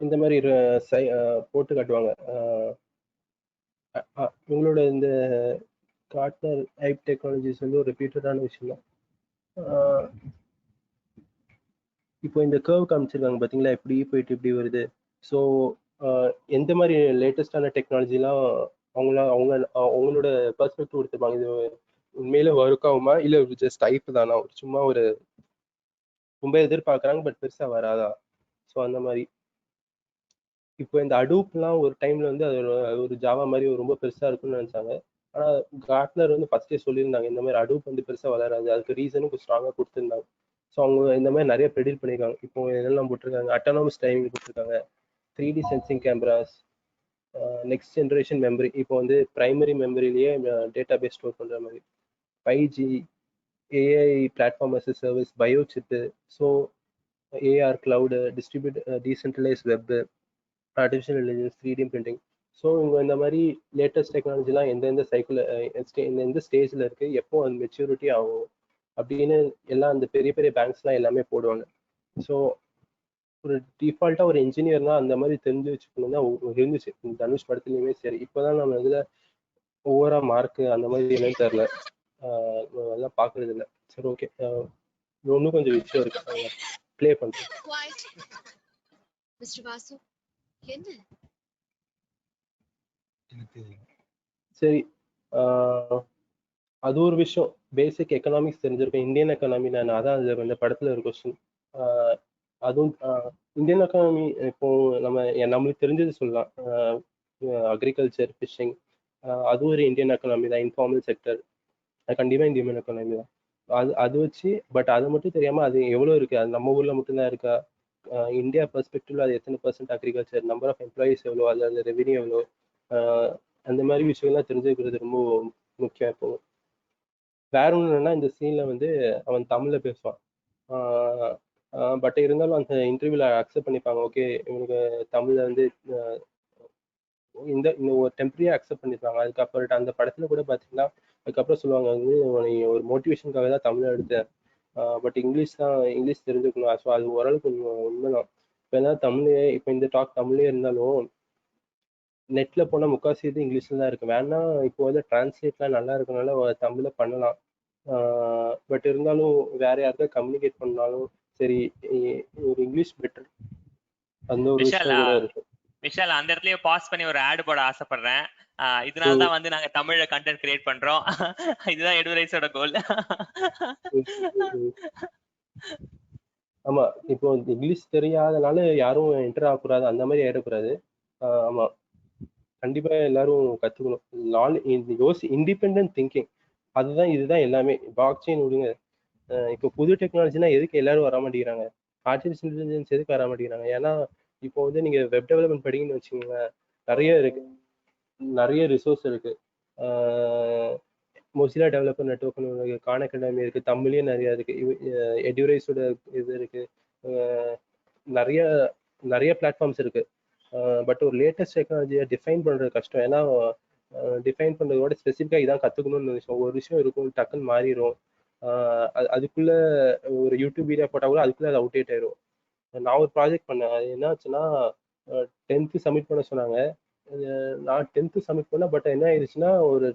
இந்த மாதிரி போட்டு காட்டுவாங்க. இவங்களோட இந்த கார்ட்னர் ஐப் டெக்னாலஜிஸ் வந்து ஒரு ரிப்பீட்டடான விஷயம் தான். இப்போ இந்த கர்வ் காமிச்சிருக்காங்க பார்த்தீங்களா, இப்படி போயிட்டு இப்படி வருது. ஸோ எந்த மாதிரி லேட்டஸ்டான டெக்னாலஜிலாம் அவங்களோட பர்ஸ்பெக்டிவ் கொடுத்துருப்பாங்க. இது உண்மையில ஒர்க் ஆகுமா, இல்லை ஜஸ்ட் டைப் தானா, சும்மா ஒரு ரொம்ப எதிர்பார்க்குறாங்க பட் பெருசாக வராதா. ஸோ அந்த மாதிரி இப்போ இந்த அடூப்லாம் ஒரு டைம்ல வந்து அது ஒரு ஜாவா மாதிரி ரொம்ப பெருசா இருக்கும்னு நினைச்சாங்க. ஆனால் கார்ட்னர் வந்து ஃபர்ஸ்டே சொல்லியிருந்தாங்க இந்த மாதிரி அடூப் வந்து பெருசாக வளராது. அதுக்கு ரீசனும் ஸ்ட்ராங்காக கொடுத்துருந்தாங்க. ஸோ அவங்க இந்த மாதிரி நிறைய ப்ரெடிக்ட் பண்ணியிருக்காங்க. இப்போ இதெல்லாம் போட்டிருக்காங்க, அட்டானமஸ் டைமிங் போட்டிருக்காங்க, 3D sensing cameras, next generation memory. இப்போ வந்து பிரைமரி மெமரிலேயே டேட்டா பேஸ் ஸ்டோர் பண்ணுற மாதிரி, 5G, AI platform as a service, bio chip, so AR cloud, decentralise web, artificial intelligence, 3D printing. So இவங்க இந்த மாதிரி லேட்டஸ்ட் டெக்னாலஜிலாம் எந்தெந்த எந்த ஸ்டேஜில் இருக்குது, எப்போ அது மெச்சூரிட்டி ஆகும் அப்படின்னு எல்லாம் அந்த பெரிய பெரிய பேங்க்ஸ்லாம் எல்லாமே போடுவாங்க. ஸோ ஒரு டிஃபால்ட்டாக ஒரு இன்ஜினியர்னா அந்த மாதிரி தெரிஞ்சு வச்சுக்கணும் தான் இருந்துச்சு தனுஷ் படத்துலையுமே. சரி, இப்போதான் நம்ம இதில் ஒவ்வொரு மார்க்கு அந்த மாதிரி என்னன்னு தெரில, அதெல்லாம் பார்க்கறது இல்லை. சரி, ஓகே, இன்னும் கொஞ்சம் விஷயம் இருக்கு, ப்ளே பண்ணுறேன். மிஸ்டர் வாசு, என்ன சரி, அது ஒரு விஷயம். பேசிக் எக்கனாமிக்ஸ் தெரிஞ்சிருக்கும், இந்தியன் எக்கனாமி. நான் அதான் அது அந்த படத்துல ஒரு கொஸ்டின். அதுவும் இந்தியன் எக்கனாமி இப்போ நம்மளுக்கு தெரிஞ்சது சொல்லலாம். அக்ரிகல்ச்சர், ஃபிஷிங், அது ஒரு இந்தியன் எக்கனாமி தான். இன்ஃபார்மல் செக்டர் அது கண்டிப்பா இந்தியன் எக்கனாமி தான். அது வச்சு பட் அதை மட்டும் தெரியாம அது எவ்வளோ இருக்கு, அது நம்ம ஊர்ல மட்டும்தான் இருக்கா, இந்தியா பெர்ஸ்பெக்டிவ்ல அது எத்தனை % அக்ரிகல்ச்சர், நம்பர் ஆஃப் எம்ப்ளாயிஸ் எவ்வளோ, அது அந்த ரெவென்யூ எவ்வளோ, அந்த மாதிரி விஷயங்கள்லாம் தெரிஞ்சுக்கிறது ரொம்ப முக்கியம். இப்போ வேற ஒன்று என்னன்னா, இந்த சீன்ல வந்து அவன் தமிழ்ல பேசுவான். பட் இருந்தாலும் அந்த இன்டர்வியூல அக்செப்ட் பண்ணிப்பாங்க. ஓகே, இவனுக்கு தமிழ்ல வந்து இந்த ஒரு டெம்பரரியா அக்செப்ட் பண்ணிருப்பாங்க. அதுக்கப்புறம் அந்த படத்துல கூட பாத்தீங்கன்னா அதுக்கப்புறம் சொல்லுவாங்க வந்து ஒரு மோட்டிவேஷனுக்காக தான் தமிழ் எடுத்தேன், பட் இங்கிலீஷ் தெரிஞ்சுக்கணும். ஸோ அது ஓரளவுக்கு உண்மைதான். இப்போ என்ன தமிழே, இப்போ இந்த டாக் தமிழே இருந்தாலும் நெட்ல போனா முக்காசி இது இங்கிலீஷ்ல தான் இருக்கு. வேணா இப்போ வந்து டிரான்ஸ்லேட்லாம் நல்லா இருக்கனால தமிழ்ல பண்ணலாம். பட் இருந்தாலும் வேற யாருக்காவது கம்யூனிகேட் பண்ணாலும் சரி, ஒரு இங்கிலீஷ் பெட்டர். அந்த ஒரு விஷயம் கூட இருக்கு. விஷால், அந்த இடத்துலயே பாஸ் பண்ணி ஒரு ஆட் போட ஆசைப்படுறேன். இதனால தான் வந்து நாங்க தமிழ்ல கண்டென்ட் கிரியேட் பண்றோம். இதுதான் எடுவரைஸோட கோல். ஆமா, இப்போ இங்கிலீஷ் தெரியாதனால யாரும் என்டர் ஆகக்கூடாது, அந்த மாதிரி ஆயிடக்கூடாது. ஆமா, கண்டிப்பா எல்லாரும் கத்துக்கணும். இண்டிபெண்டன்ட் திங்கிங், அதுதான் இதுதான் எல்லாமே. பிளாக் செயின் விடுங்க, இப்போ புது டெக்னாலஜினா எதுக்கு எல்லாரும் வர மாட்டேங்கிறாங்க? ஆர்டிஃபிஷியல் இன்டெலிஜென்ஸ் எதுக்கு வர மாட்டேங்கிறாங்க? ஏன்னா இப்போ வந்து நீங்க வெப் டெவலப்மெண்ட் படிங்கன்னு வச்சுக்கோங்களேன், நிறைய இருக்கு, நிறைய ரிசோர்ஸ் இருக்கு. மொசிலா டெவலப்பர் நெட்வொர்க்னு இருக்கு, கான் அகாடமி இருக்கு, தமிழ்லயே நிறைய இருக்கு, எடுரைஸோட இது இருக்கு, நிறைய நிறைய பிளாட்ஃபார்ம்ஸ் இருக்கு. பட் ஒரு லேட்டஸ்ட் டெக்னாலஜியை டிஃபைன் பண்றது கஷ்டம். ஏன்னா டிஃபைன் பண்றதோட ஸ்பெசிஃபிக்காக இதான் கத்துக்கணும்னு ஒரு விஷயம் இருக்கும், டக்குன்னு மாறிடும். அதுக்குள்ள ஒரு யூடியூப் வீடியோ போட்டா கூட அதுக்குள்ள அது அவுடேட் ஆயிரும். நான் ஒரு ப்ராஜெக்ட் பண்ணேன், அது என்ன ஆச்சுன்னா 10th சப்மிட் பண்ண சொன்னாங்க. நான் 10th சப்மிட் பண்ணேன், பட் என்ன ஆயிடுச்சுன்னா ஒரு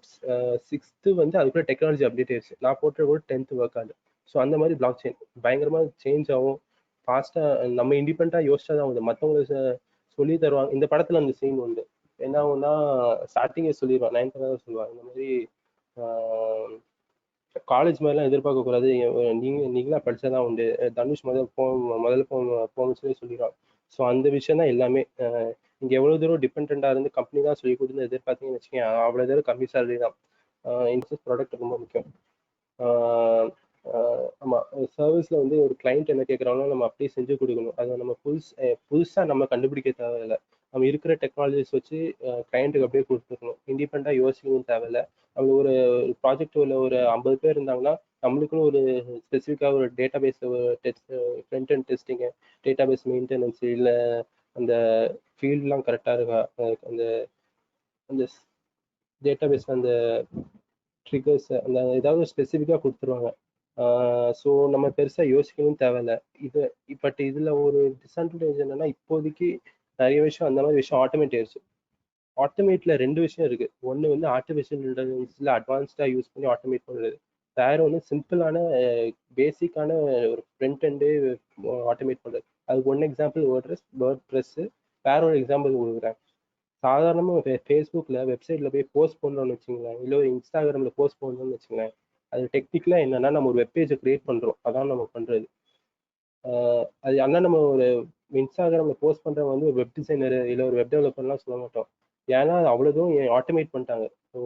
6th வந்து அதுக்குள்ள டெக்னாலஜி அப்டேட் ஆயிடுச்சு. நான் போட்ட கூட 10th ஒர்க் ஆகுது. ஸோ அந்த மாதிரி பிளாக் செயின் பயங்கரமா சேஞ்ச் ஆகும் ஃபாஸ்டா. நம்ம இண்டிபெண்டா யோசிச்சா தான் ஆகுது. மற்றவங்களுக்கு சொல்லி தருவாங்க. இந்த படத்துல அந்த சீன் உண்டு. என்ன ஆகும்னா ஸ்டார்டிங்கே சொல்லிடுவான், 9th தான் சொல்லுவாங்க, இந்த மாதிரி காலேஜ் மாதிரிலாம் எதிர்பார்க்க கூடாது, நீங்களா படிச்சாதான் உண்டு, தனுஷ் முதல்ல போகணும்னு சொல்லிடுவாங்க. ஸோ அந்த விஷயம் தான் எல்லாமே. இங்க எவ்வளவு தூரம் டிபெண்டா இருந்து கம்பெனி தான் சொல்லி கொடுத்து எதிர்பார்த்தீங்கன்னு வச்சுக்கோங்க, அவ்வளவு தூரம் கம்மி சேலரி தான். ப்ராடக்ட் ரொம்ப முக்கியம். ஆமா, சர்வீஸ்ல வந்து ஒரு கிளைண்ட் என்ன கேட்குறாங்களோ நம்ம அப்படியே செஞ்சு கொடுக்கணும். அதை நம்ம புதுசா நம்ம கண்டுபிடிக்க தேவையில்லை. நம்ம இருக்கிற டெக்னாலஜிஸ் வச்சு கிளைண்ட்டுக்கு அப்படியே கொடுத்துருக்கணும். இண்டிபெண்டா யோசிக்கணும்னு தேவையில்லை. அவங்க ஒரு ப்ராஜெக்ட் ஒரு 50 பேர் இருந்தாங்கன்னா நம்மளுக்குன்னு ஒரு ஸ்பெசிஃபிக்காக ஒரு டேட்டா பேஸ் ஃப்ரண்ட் அண்ட் டெஸ்டிங்கு, டேட்டா பேஸ் மெயின்டெனன்ஸ், இல்லை அந்த ஃபீல்ட்லாம் கரெக்டாக இருக்கா, அந்த அந்த டேட்டா பேஸ் அந்த ட்ரிகர்ஸ் அந்த ஏதாவது ஸ்பெசிஃபிக்காக கொடுத்துருவாங்க. ஸோ நம்ம பெருசாக யோசிக்கணும்னு தேவையில்லை. பட் இதில் ஒரு டிஸ்அட்வான்டேஜ் என்னன்னா, இப்போதைக்கு நிறைய விஷயம் அந்த மாதிரி விஷயம் ஆட்டோமேட் ஆயிடுச்சு. ஆட்டோமேட்ல 2 விஷயம் இருக்கு. ஒன்று வந்து ஆர்டிஃபிஷியல் இன்டெலிஜென்ஸ்ல அட்வான்ஸ்டாக யூஸ் பண்ணி ஆட்டோமேட் பண்ணுறது. வேற ஒன்று சிம்பிளான பேசிக்கான ஒரு ஃப்ரண்ட் எண்டு ஆட்டோமேட் பண்ணுறது. அதுக்கு ஒன்று எக்ஸாம்பிள் வேர்ட் ப்ரெஸ். வேற ஒரு எக்ஸாம்பிள் கொடுக்குறேன். சாதாரணமாக ஃபேஸ்புக்கில் வெப்சைட்டில் போய் போஸ்ட் பண்ணணும்னு வச்சுங்களேன், இல்லை ஒரு இன்ஸ்டாகிராமில் போஸ்ட் பண்ணணும்னு வச்சுங்களேன், அது டெக்னிக்கலாக என்னன்னா நம்ம ஒரு வெப்பேஜை கிரியேட் பண்ணுறோம், அதான் நம்ம பண்ணுறது. அது ஆனால் நம்ம ஒரு இன்ஸ்டாகிராமில் போஸ்ட் பண்ணுறவங்க வந்து ஒரு வெப் டிசைனரு இல்லை ஒரு வெப் டெவலப்பர்லாம் சொல்ல மாட்டோம். ஏன்னா அது அவ்வளோ தூரம் ஆட்டோமேட் பண்ணிட்டாங்க.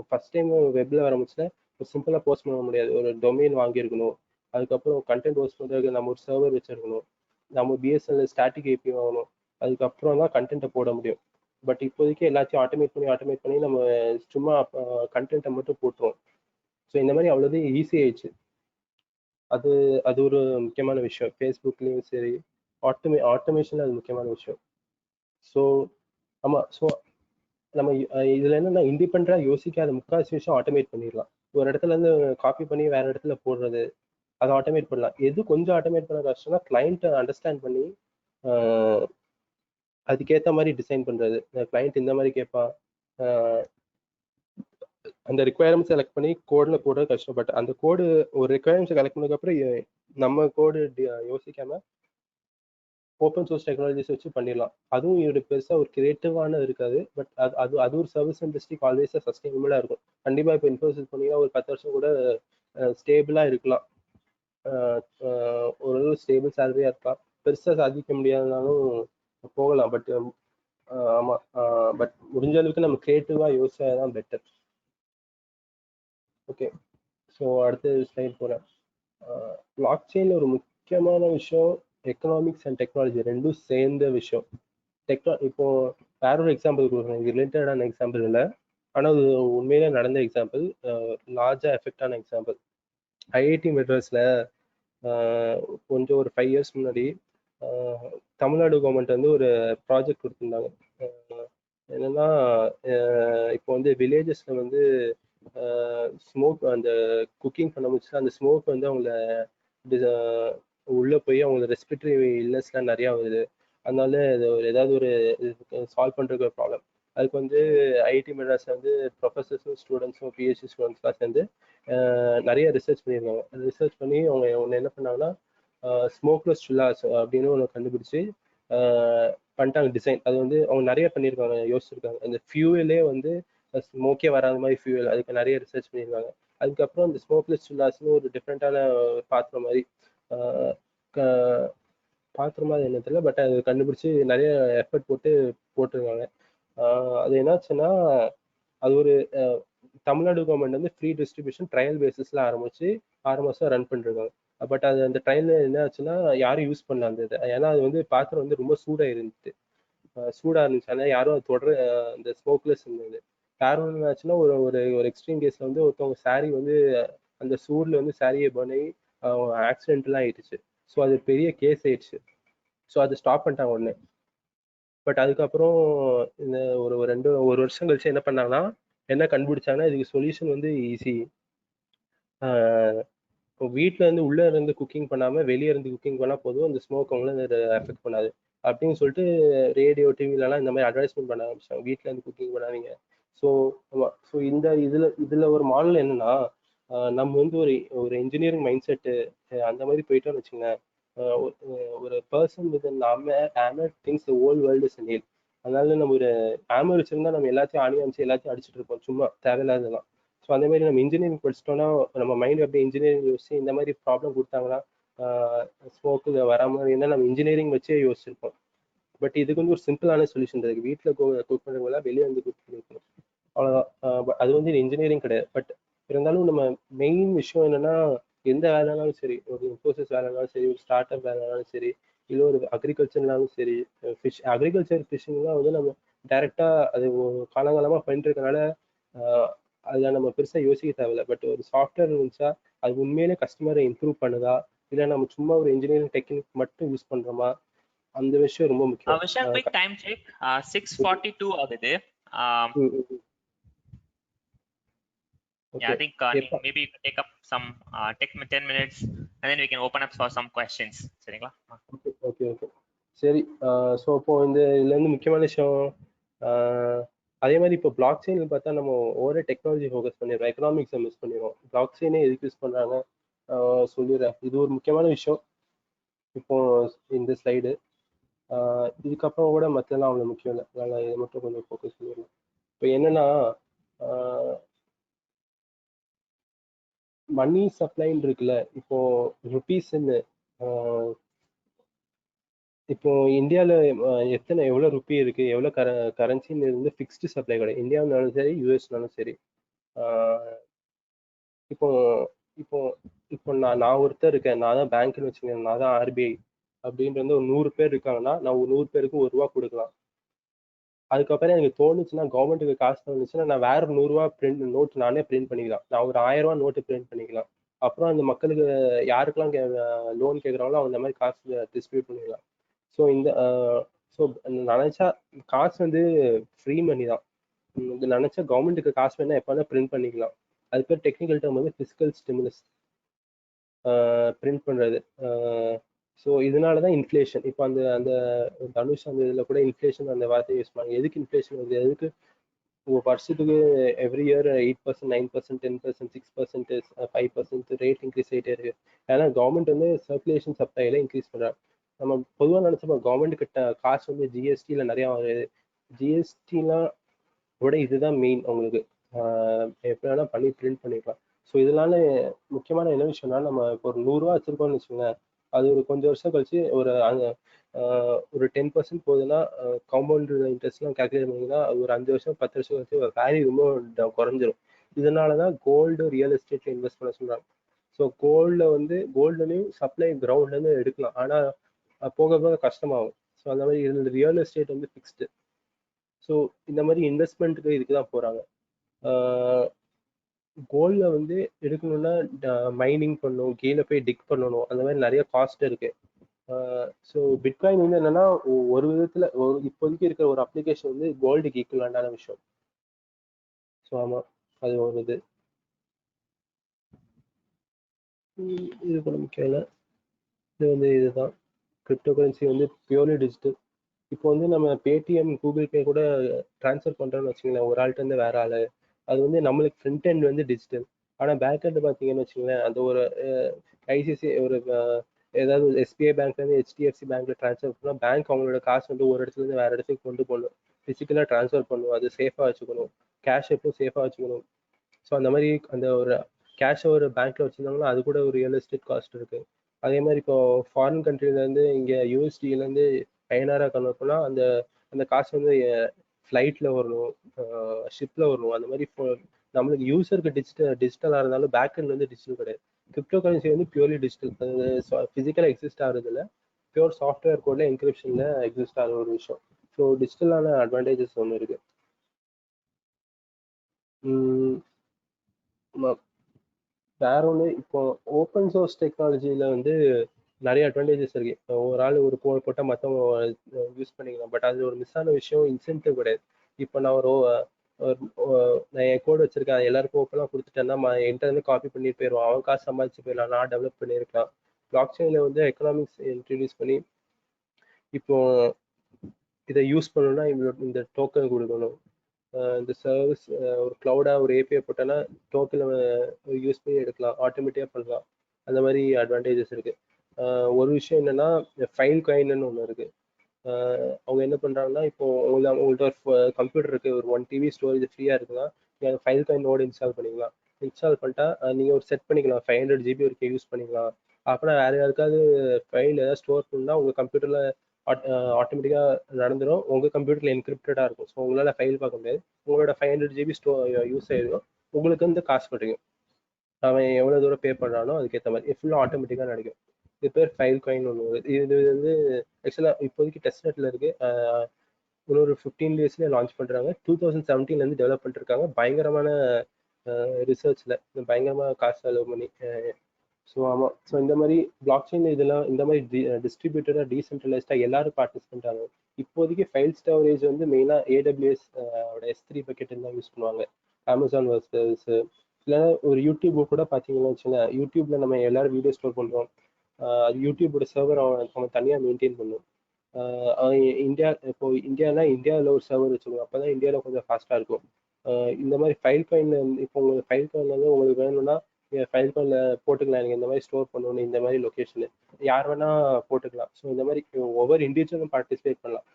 ஃபர்ஸ்ட் டைம் வெப்பில் ஆரம்பிச்சுன்னா ஒரு சிம்பிளாக போஸ்ட் பண்ண முடியாது. ஒரு டொமைன் வாங்கியிருக்கணும், அதுக்கப்புறம் கண்டென்ட் போஸ்ட் பண்ணுறதுக்கு நம்ம ஒரு சர்வர் வச்சிருக்கணும், நம்ம பிஎஸ்என்எல் ஸ்டாட்டிக் ஏபி வாங்கணும், அதுக்கப்புறம் தான் கண்டென்ட்டை போட முடியும். பட் இப்போதைக்கு எல்லாத்தையும் ஆட்டோமேட் பண்ணி நம்ம சும்மா கண்டென்ட்டை மட்டும் போட்டுருவோம். ஸோ இந்த மாதிரி அவ்வளோது ஈஸி ஆயிடுச்சு. அது அது ஒரு முக்கியமான விஷயம். ஃபேஸ்புக்லேயும் சரி, ஆட்டோமேஷன் அது முக்கியமான விஷயம். ஸோ ஆமாம், ஸோ நம்ம இதில் என்னென்னா இண்டிபெண்டாக யோசிக்காத முக்கால்வாசி விஷயம் ஆட்டோமேட் பண்ணிடலாம். ஒரு இடத்துல இருந்து காப்பி பண்ணி வேற இடத்துல போடுறது, அதை ஆட்டோமேட் பண்ணலாம். எது கொஞ்சம் ஆட்டோமேட் பண்ண கஷ்டம்னா கிளைண்ட்டை அண்டர்ஸ்டாண்ட் பண்ணி அதுக்கேற்ற மாதிரி டிசைன் பண்ணுறது. கிளைண்ட் இந்த மாதிரி கேட்பான், அந்த ரிக்குவயர்மெண்ட் செலக்ட் பண்ணி கோடில் போடுறது கஷ்டம். பட் அந்த கோடு ஒரு ரிக்குவயர்மெண்ட்ஸ் கலெக்ட் பண்ணதுக்கப்புறம் நம்ம கோடு யோசிக்காம ஓப்பன் சோர்ஸ் டெக்னாலஜிஸ் வச்சு பண்ணிடலாம். அதுவும் இது பெருசாக ஒரு கிரியேட்டிவான இருக்காது. பட் அது ஒரு சர்வீஸ் இண்டஸ்ட்ரிக்கு ஆல்வேஸாக சஸ்டைனபிளாக இருக்கும். கண்டிப்பாக இப்போ இன்ஃபோசிஸ் பண்ணிங்கன்னா ஒரு 10 வருஷம் கூட ஸ்டேபிளாக இருக்கலாம். ஒரு ஸ்டேபிள் சேலரியாக இருக்கலாம். பெருசாக சாதிக்க முடியாதனாலும் போகலாம். பட் ஆமாம், பட் முடிஞ்ச அளவுக்கு நம்ம கிரியேட்டிவாக யோசிச்சா தான் பெட்டர். ஓகே, ஸோ அடுத்த ஸ்லைட் போகிறேன். பிளாக் செயின் ஒரு முக்கியமான விஷயம். எக்கனாமிக்ஸ் அண்ட் டெக்னாலஜி ரெண்டும் சேர்ந்த விஷயம். இப்போ வேற ஒரு எக்ஸாம்பிள் கொடுக்குறேன், இது ரிலேட்டடான எக்ஸாம்பிள் இல்லை, ஆனால் அது உண்மையிலே நடந்த எக்ஸாம்பிள், லார்ஜாக எஃபெக்டான எக்ஸாம்பிள். ஐஐடி மெட்ராஸில் கொஞ்சம் ஒரு 5 years முன்னாடி தமிழ்நாடு கவர்மெண்ட் வந்து ஒரு ப்ராஜெக்ட் கொடுத்துருந்தாங்க. என்னன்னா இப்போ வந்து வில்லேஜஸ்ல வந்து ஸ்மோக் அந்த குக்கிங் பண்ண முடிச்சுன்னா அந்த ஸ்மோக் வந்து அவங்கள உள்ள போய் அவங்கள ரெஸ்பிரேட்டரி இல்னஸ்லாம் நிறையா வருது. அதனால இது ஏதாவது ஒரு சால்வ் பண்ணுறதுக்கு ஒரு ப்ராப்ளம். அதுக்கு வந்து ஐஐடி மெட்ராஸ்ல வந்து ப்ரொஃபஸர்ஸும் ஸ்டூடெண்ட்ஸும் பிஹெச்டி ஸ்டூடெண்ட்ஸ்லாம் சேர்ந்து நிறைய ரிசர்ச் பண்ணியிருக்காங்க. ரிசர்ச் பண்ணி அவங்க ஒன்று என்ன பண்ணாங்கன்னா ஸ்மோக்லெஸ் சுல்லாஸ் அப்படின்னு ஒன்று கண்டுபிடிச்சி பண்ணிட்டாங்க டிசைன். அது வந்து அவங்க நிறைய பண்ணியிருக்காங்க, யோசிச்சிருக்காங்க. அந்த ஃபியூவலே வந்து ஸ்மோக்கே வராத மாதிரி ஃபியூவல், அதுக்கு நிறைய ரிசர்ச் பண்ணியிருக்காங்க. அதுக்கப்புறம் இந்த ஸ்மோக்லெஸ் சுல்லாஸ்னு ஒரு டிஃப்ரெண்ட்டான பாத்திரம் மாதிரி பாத்திரம் மாதிரி என்ன தெரியல, பட் அது கண்டுபிடிச்சி நிறைய எஃபர்ட் போட்டிருக்காங்க. அது என்னாச்சுன்னா அது ஒரு தமிழ்நாடு கவர்மெண்ட் வந்து ஃப்ரீ டிஸ்ட்ரிபியூஷன் ட்ரையல் பேசிஸ்ல ஆரம்பிச்சு 6 மாசம் ரன் பண்ணிருக்காங்க. பட் அது அந்த ட்ரையல் என்ன ஆச்சுன்னா யாரும் யூஸ் பண்ணல அந்த இது. ஏன்னா அது வந்து பாத்திரம் வந்து ரொம்ப சூடா இருந்துச்சு. அதனால யாரும் அது தொடர அந்த ஸ்மோக்லெஸ் இருந்தது. யாரும் என்ன ஆச்சுன்னா ஒரு ஒரு ஒரு எக்ஸ்ட்ரீம் கேஸ்ல வந்து ஒருத்தவங்க சாரி வந்து அந்த சூடுல வந்து சாரியை பர்ன் ஆகி ஆக்சிடென்ட்லாம் ஆயிடுச்சு. ஸோ அது பெரிய கேஸ் ஆயிடுச்சு. ஸோ அது ஸ்டாப் பண்ணிட்டாங்க உடனே. பட் அதுக்கப்புறம் இந்த ஒரு வருஷம் கழிச்சு என்ன பண்ணாங்கன்னா என்ன கண்டுபிடிச்சாங்கன்னா இதுக்கு சொல்யூஷன் வந்து ஈஸி. இப்போ வீட்டில் இருந்து உள்ளே இருந்து குக்கிங் பண்ணாமல் வெளியே இருந்து குக்கிங் பண்ணால் போதும், அந்த ஸ்மோக் அவங்கள எஃபெக்ட் பண்ணாது அப்படின்னு சொல்லிட்டு ரேடியோ டிவிலலாம் இந்த மாதிரி அட்வர்டைஸ்மெண்ட் பண்ண ஆரம்பிச்சாங்க, வீட்டில் இருந்து குக்கிங் பண்ணாதீங்க. ஸோ ஸோ இதில் ஒரு மாடல் என்னன்னா நம்ம வந்து ஒரு இன்ஜினியரிங் மைண்ட் செட்டு அந்த மாதிரி போயிட்டோம்னு வச்சுங்களேன். ஒரு person with hammer things the whole world is nail. அதனால நம்ம ஒரு ஹேமர் வச்சிருந்தா நம்ம எல்லாத்தையும் அணிச்சு எல்லாத்தையும் அடிச்சுட்டு இருப்போம், சும்மா தேவையில்லாததான். ஸோ அந்த மாதிரி நம்ம இன்ஜினியரிங் படிச்சிட்டோம்னா நம்ம மைண்ட் அப்படியே இன்ஜினியரிங் யோசிச்சு இந்த மாதிரி ப்ராப்ளம் கொடுத்தாங்கன்னா ஸ்மோக்கு வராமல் இருந்தால் நம்ம இன்ஜினியரிங் வச்சே யோசிச்சிருப்போம். பட் இதுக்கு வந்து ஒரு சிம்பிளான சொல்யூஷன் இருக்கு. வீட்டில் குக் பண்ணுறவங்களா வெளியே வந்து குக் பண்ணிருக்கணும், அவ்வளோதான். அது வந்து இன்ஜினியரிங் கிடையாது. பட் இருந்தாலும் நம்ம மெயின் விஷயம் என்னன்னா எந்த வேலைனாலும் சரி, ஒரு இன்ஃபோசிஸ் வேலைனாலும் சரி, ஒரு ஸ்டார்ட் அப் வேலைனாலும் சரி, இல்லை ஒரு அக்ரிகல்ச்சர்னாலும் சரி, அக்ரிகல்ச்சர் ஃபிஷிங்லாம் வந்து நம்ம டைரெக்டாக அது காலங்காலமாக பண்ணிட்டு இருக்கனால அதில் நம்ம பெருசாக யோசிக்க தேவையில்ல. பட் ஒரு சாஃப்ட்வேர் இருந்துச்சா அது உண்மையிலே கஸ்டமரை இம்ப்ரூவ் பண்ணுதா, இல்லை நம்ம சும்மா ஒரு இன்ஜினியரிங் டெக்னிக் மட்டும் யூஸ் பண்ணுறோமா, அந்த விஷயம் ரொம்ப முக்கியம். Vishal, quick time check. 6:42 ஆகுது. Yeah, I think maybe you can take up some 10 minutes and then we can open up for some questions. சரிங்களா? ஓகே சரி. ஸோ இப்போ இதுலேருந்து முக்கியமான விஷயம் அதே மாதிரி இப்போ பிளாக் செயின் பார்த்தா நம்ம ஒவ்வொரு டெக்னாலஜி ஃபோக்கஸ் பண்ணிடுறோம், எக்கனாமிக்ஸை மிஸ் பண்ணிடுறோம். பிளாக் செயினே எதுக்கு யூஸ் பண்ணுறாங்க சொல்லிடுறேன். இது ஒரு முக்கியமான விஷயம். இப்போ இந்த ஸ்லைடு இதுக்கப்புறம் கூட மற்றெல்லாம் அவ்வளோ முக்கியம் இல்லை, அதனால் இதை மட்டும் கொஞ்சம் ஃபோக்கஸ் பண்ணிடலாம். இப்போ என்னன்னா மணி சப்ளைன்னு இருக்குல்ல, இப்போ ருபீஸ்ன்னு இப்போ இந்தியாவில் எவ்வளோ ருப்பி இருக்கு, எவ்வளோ கரன்சின்னு இருந்து ஃபிக்ஸ்டு சப்ளை கிடையாது, இந்தியாவினாலும் சரி யூஎஸ்னாலும் சரி. இப்போ இப்போ இப்போ நான் ஒருத்தர் இருக்கேன், நான் தான் பேங்க்னு வச்சுக்கேன், நான் தான் ஆர்பிஐ அப்படின்றது ஒரு 100 பேர் இருக்காங்கன்னா நான் ஒரு 100 பேருக்கு ₹1 கொடுக்கலாம். அதுக்கப்புறம் எனக்கு தோணுச்சுன்னா கவர்மெண்ட்டுக்கு காசு தோணுச்சுன்னா நான் வேற ₹100 நோட் நானே பிரிண்ட் பண்ணிக்கலாம். நான் ஒரு ₹1000 நோட்டு பிரிண்ட் பண்ணிக்கலாம். அப்புறம் அந்த மக்களுக்கு யாருக்கெல்லாம் லோன் கேட்குறாங்களோ அந்த மாதிரி காசு டிஸ்ட்ரிபியூட் பண்ணிக்கலாம். ஸோ ஸோ நினைச்சா காசு வந்து ஃப்ரீ மணி தான். நினைச்சா கவர்மெண்ட்டுக்கு காசு வேணா எப்போ வேணா பிரிண்ட் பண்ணிக்கலாம். அது பேர் டெக்னிக்கல் டேர்ம் வந்து ஃபிஸ்கல் ஸ்டிமுலஸ் பிரிண்ட் பண்ணுறது. ஸோ இதனால தான் இன்ஃப்ளேஷன். இப்போ அந்த தனுஷ் அந்த இதில் கூட இன்ஃப்ளேஷன் அந்த வார்த்தையை யூஸ் பண்ணாங்க. எதுக்கு இன்ஃப்ளேஷன் வருது, எதுக்கு வருஷத்துக்கு எவ்ரி இயர் 8%, 9%, 10%, 6%, 5% ரேட் இன்க்ரீஸ் ஆகிட்டே இருக்கு. ஏன்னா கவர்மெண்ட் வந்து சர்க்குலேஷன் சப்ளைல இன்க்ரீஸ் பண்ணுறாங்க. நம்ம பொதுவாக நினச்சப்போ கவர்மெண்ட் கிட்ட காசு வந்து ஜிஎஸ்டியில் நிறையா வருது. ஜிஎஸ்டிலாம் விட இதுதான் மெயின். அவங்களுக்கு எப்படி வேணா பண்ணி பிரிண்ட் பண்ணிக்கலாம். ஸோ இதனால முக்கியமான என்ன விஷயம்னா நம்ம இப்போ ஒரு ₹100 வச்சிருக்கோம்னு வச்சுக்கோங்க, அது ஒரு கொஞ்சம் வருஷம் கழிச்சு ஒரு 10% போகுதுன்னா காம்பவுண்ட் இன்ட்ரெஸ்ட்லாம் கால்குலேட் பண்ணிங்கன்னா ஒரு 5 வருஷம் 10 வருஷம் கழிச்சு வேல்யூ ரொம்ப குறைஞ்சிரும். இதனால தான் கோல்டு ரியல் எஸ்டேட்ல இன்வெஸ்ட் பண்ண சொல்றாங்க. ஸோ கோல்டுலையும் சப்ளை கிரவுண்ட்லேருந்து எடுக்கலாம், ஆனால் போக போக கஷ்டமாகும். ஸோ அந்த மாதிரி இந்த ரியல் எஸ்டேட் வந்து ஃபிக்ஸ்டு. ஸோ இந்த மாதிரி இன்வெஸ்ட்மெண்ட்டுக்கு இதுக்கு தான் போகிறாங்க. கோல்டில் வந்து எடுக்கணும்னா மைனிங் பண்ணணும், கீழே போய் டிக் பண்ணணும், அந்த மாதிரி நிறைய காஸ்ட் இருக்கு. ஸோ பிட்காயின் வந்து என்னன்னா ஒரு விதத்தில் இப்போதைக்கு இருக்கிற ஒரு அப்ளிகேஷன் வந்து கோல்டுக்கு ஈக்குவலான விஷயம். ஸோ ஆமாம், அது ஒரு இது கூட முக்கியம் இல்லை. இது வந்து இதுதான் கிரிப்டோ கரன்சி வந்து பியூர்லி டிஜிட்டல். இப்போ வந்து நம்ம பேடிஎம் கூகுள் பே கூட ட்ரான்ஸ்ஃபர் பண்றோம்னு வச்சுங்களேன், ஒரு ஆள்கிட்ட இருந்து வேற ஆளு. அது வந்து நம்மளுக்கு ஃப்ரண்ட் எண்ட் வந்து டிஜிட்டல். ஆனா பேக் எண்ட் பாத்தீங்கன்னு வச்சுங்களேன், அந்த ஒரு ஐசிசி ஒரு ஏதாவது எஸ்பிஐ பேங்க்ல இருந்து ஹெச்டிஎஃப்சி பேங்க்ல ட்ரான்ஸ்ஃபர் பண்ணா பேங்க் அவங்களோட காசு வந்து ஒரு இடத்துல இருந்து வேற இடத்துக்கு கொண்டு போகணும், பிசிக்கலா ட்ரான்ஸ்ஃபர் பண்ணணும், அது சேஃபா வச்சுக்கணும், கேஷ் எப்பவும் சேஃபா வச்சுக்கணும். ஸோ அந்த மாதிரி அந்த ஒரு கேஷ் ஒரு பேங்க்ல வச்சிருந்தாங்கன்னா அது கூட ஒரு ரியல் எஸ்டேட் காஸ்ட் இருக்கு. அதே மாதிரி இப்போ ஃபாரின் கண்ட்ரில இருந்து இங்க யூஎஸ்டில இருந்து ஐஎன்ஆரா கன்வெர்ட் பண்ணா அந்த அந்த காசு வந்து ஃப்ளைட்ல வரணும், ஷிப்ல வரணும். அந்த மாதிரி இப்போ நம்மளுக்கு யூசருக்கு டிஜிட்டலா இருந்தாலும் பேக் எண்ட் வந்து டிஜிட்டல் கிடையாது. கிரிப்டோ கரன்சி வந்து பியூர்லி டிஜிட்டல், அது பிசிக்கலா எக்ஸிஸ்ட் ஆகுறது இல்லை, பியூர் சாஃப்ட்வேர் கோட்ல என்கிரிப்ஷன்ல எக்ஸிஸ்ட் ஆகிற ஒரு விஷயம். ஸோ டிஜிட்டலான அட்வான்டேஜஸ் ஒன்று இருக்கு. வேற ஒன்று இப்போ ஓப்பன் சோர்ஸ் டெக்னாலஜியில் வந்து நிறைய அட்வான்டேஜஸ் இருக்கு. ஒரு ஆள் ஒரு கோட் போட்டால் மற்றவங்க யூஸ் பண்ணிக்கலாம். பட் அது ஒரு மிஸ் ஆன விஷயம், இன்சென்டிவ் கிடையாது. இப்போ நான் நான் என் கோட் வச்சிருக்கேன், எல்லாருக்கும் ஓப்பனாக கொடுத்துட்டேன்னா என்கிட்ட இருந்து காப்பி பண்ணிட்டு போயிடுவான், அவன் காசு சம்பாதிச்சு போயிடலாம், நான் டெவலப் பண்ணியிருக்கலாம். பிளாக் செயினில் வந்து எக்கனாமிக்ஸ் இன்ட்ரடியூஸ் பண்ணி இப்போ இதை யூஸ் பண்ணணும்னா இந்த டோக்கன் கொடுக்கணும், இந்த சர்வீஸ் ஒரு க்ளவுடா ஒரு ஏபிஐ போட்டோன்னா டோக்கன் யூஸ் பண்ணி எடுக்கலாம், ஆட்டோமேட்டிக்காக பண்ணலாம். அந்த மாதிரி அட்வான்டேஜஸ் இருக்கு. ஒரு விஷயம் என்னன்னா ஃபைல் காயின்னு ஒன்று இருக்கு. அவங்க என்ன பண்றாங்கன்னா இப்போ உங்கள்கிட்ட ஒரு கம்ப்யூட்டர் இருக்கு, ஒரு 1 டிபி ஸ்டோரேஜ் ஃப்ரீயா இருக்குன்னா நீங்க அந்த ஃபைல் காயின் நோடு இன்ஸ்டால் பண்ணிக்கலாம். இன்ஸ்டால் பண்ணிட்டா நீங்க ஒரு செட் பண்ணிக்கலாம், 500 ஜிபி வரைக்கும் யூஸ் பண்ணிக்கலாம். அப்புறம் வேற யாருக்காவது ஃபைல் ஏதாவது ஸ்டோர் பண்ணா உங்க கம்ப்யூட்டர்ல ஆட்டோமேட்டிக்கா நடந்துடும், உங்க கம்ப்யூட்டர்ல என்கிரிப்டடா இருக்கும். ஸோ உங்களால ஃபைல் பார்க்க முடியாது, உங்களோட 500 ஜிபி யூஸ் ஆயிடும், உங்களுக்கு வந்து காசு கிடைக்கும். அவன் எவ்வளவு தூரம் பே பண்றானோ அதுக்கேற்ற மாதிரி ஃபுல்லாக ஆட்டோமேட்டிக்காக நடக்கும். இது பேர் ஃபைல் காயின் ஒன்று வருது. இது வந்து ஆக்சுவலாக இப்போதைக்கு டெஸ்ட் நெட்ல இருக்கு. இன்னொரு 15 டேஸ்ல லான்ச் பண்றாங்க. 2017 இருந்து டெவலப் பண்ணிட்டு இருக்காங்க. பயங்கரமான ரிசர்ச்ல பயங்கரமா காசு செலவு பண்ணி. ஸோ ஆமாம், ஸோ இந்த மாதிரி பிளாக் செயின் இதெல்லாம் இந்த மாதிரி டிஸ்ட்ரிபியூட்டடாக டீசென்ட்ரலைஸ்டாக எல்லாரும் பார்ட்டிசிபென்ட் ஆகும். இப்போதைக்கு ஃபைல் ஸ்டோரேஜ் வந்து மெயினாக ஏடபிள்யூஎஸ் S3 பக்கெட் தான் யூஸ் பண்ணுவாங்க. அமேசான் வர்சஸ் இல்லைன்னா ஒரு யூடியூப் கூட பார்த்தீங்கன்னா வச்சுக்கோங்க, யூடியூப்ல நம்ம எல்லாரும் வீடியோ ஸ்டோர் பண்ணுறோம், அது யூடியூபோட சர்வர் அவன் தனியாக மெயின்டைன் பண்ணும். இந்தியா இப்போ இந்தியாவில் ஒரு சர்வர் வச்சுக்கோங்க, அப்போ தான் இந்தியாவில் கொஞ்சம் ஃபாஸ்ட்டாக இருக்கும். இந்த மாதிரி ஃபைல் காயின் இப்போ உங்களுக்கு ஃபைல் காயின் வந்து உங்களுக்கு வேணும்னா ஃபைல் காயினில் போட்டுக்கலாம், எனக்கு இந்த மாதிரி ஸ்டோர் பண்ணணும், இந்த மாதிரி லொக்கேஷனு யார் வேணா போட்டுக்கலாம். ஸோ இந்த மாதிரி ஒவ்வொரு இண்டிவிஜுவலும் பார்ட்டிசிபேட் பண்ணலாம்.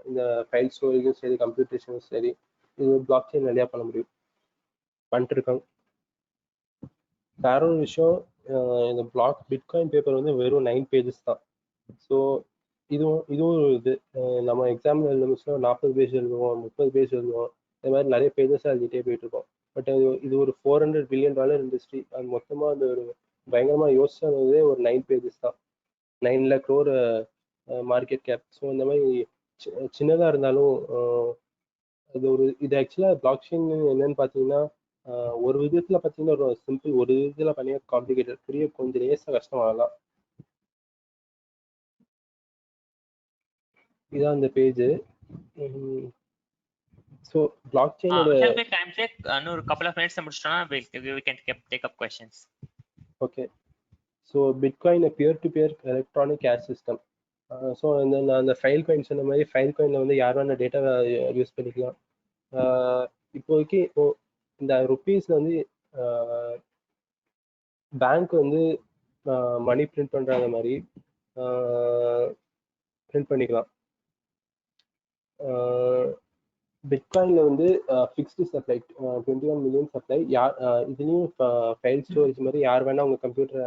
இந்த ஃபைல் ஸ்டோரேஜும் சரி, கம்ப்யூட்டேஷனும் சரி, இது பிளாக் செயின் நிறையா பண்ண முடியும், பண்ணிட்டு இருக்காங்க. வேற ஒரு விஷயம், இந்த பிட்காயின் பேப்பர் வந்து வெறும் 9 பேஜஸ் தான். ஸோ இதுவும் ஒரு இது, நம்ம எக்ஸாம்பிள் எழுதுனா 40 பேஜ் எழுதுவோம், 30 பேஜ் எழுதுவோம், இந்த மாதிரி நிறைய பேஜஸ் எழுதிட்டே போயிட்டு இருக்கோம். பட் இது ஒரு $400 பில்லியன் இண்டஸ்ட்ரி. அது மொத்தமாக அந்த ஒரு பயங்கரமாக யோசிச்சதே ஒரு 9 பேஜஸ் தான், 9 lakh crore market cap. So இந்த மாதிரி சின்னதாக இருந்தாலும் இது ஆக்சுவலாக பிளாக் செயின் என்னன்னு பார்த்தீங்கன்னா ஒரு விதத்தில் பார்த்தீங்கன்னா ஒரு சிம்பிள், ஒரு விதத்தில் பார்த்தீங்கன்னா காம்ப்ளிகேட்டட், புரிய கொஞ்சம் லேசாக கஷ்டம் ஆகலாம். இதான் அந்த பேஜ். ஸோ பிளாக் செயினோட டைம் செக் இன்னொரு couple of minutes முடிச்சிட்டோம்னா we can take up questions. Okay. So bitcoin peer to peer electronic cash system. So நான் அந்த ஃபைல் காயின் சொன்ன மாதிரி ஃபைல் காயினில் வந்து யார் வேணா டேட்டா யூஸ் பண்ணிக்கலாம். இப்போதைக்கு இந்த ருப்பீஸ் வந்து பேங்க் வந்து மணி பிரிண்ட் பண்ணுறாங்க மாதிரி பிரிண்ட் பண்ணிக்கலாம். பிட்காயினில் வந்து ஃபிக்ஸ்டு சப்ளை 21 மில்லியன் சப்ளை. இதுலேயும் ஃபைல் ஸ்டோரேஜ் மாதிரி யார் வேணால் உங்கள் கம்ப்யூட்டரை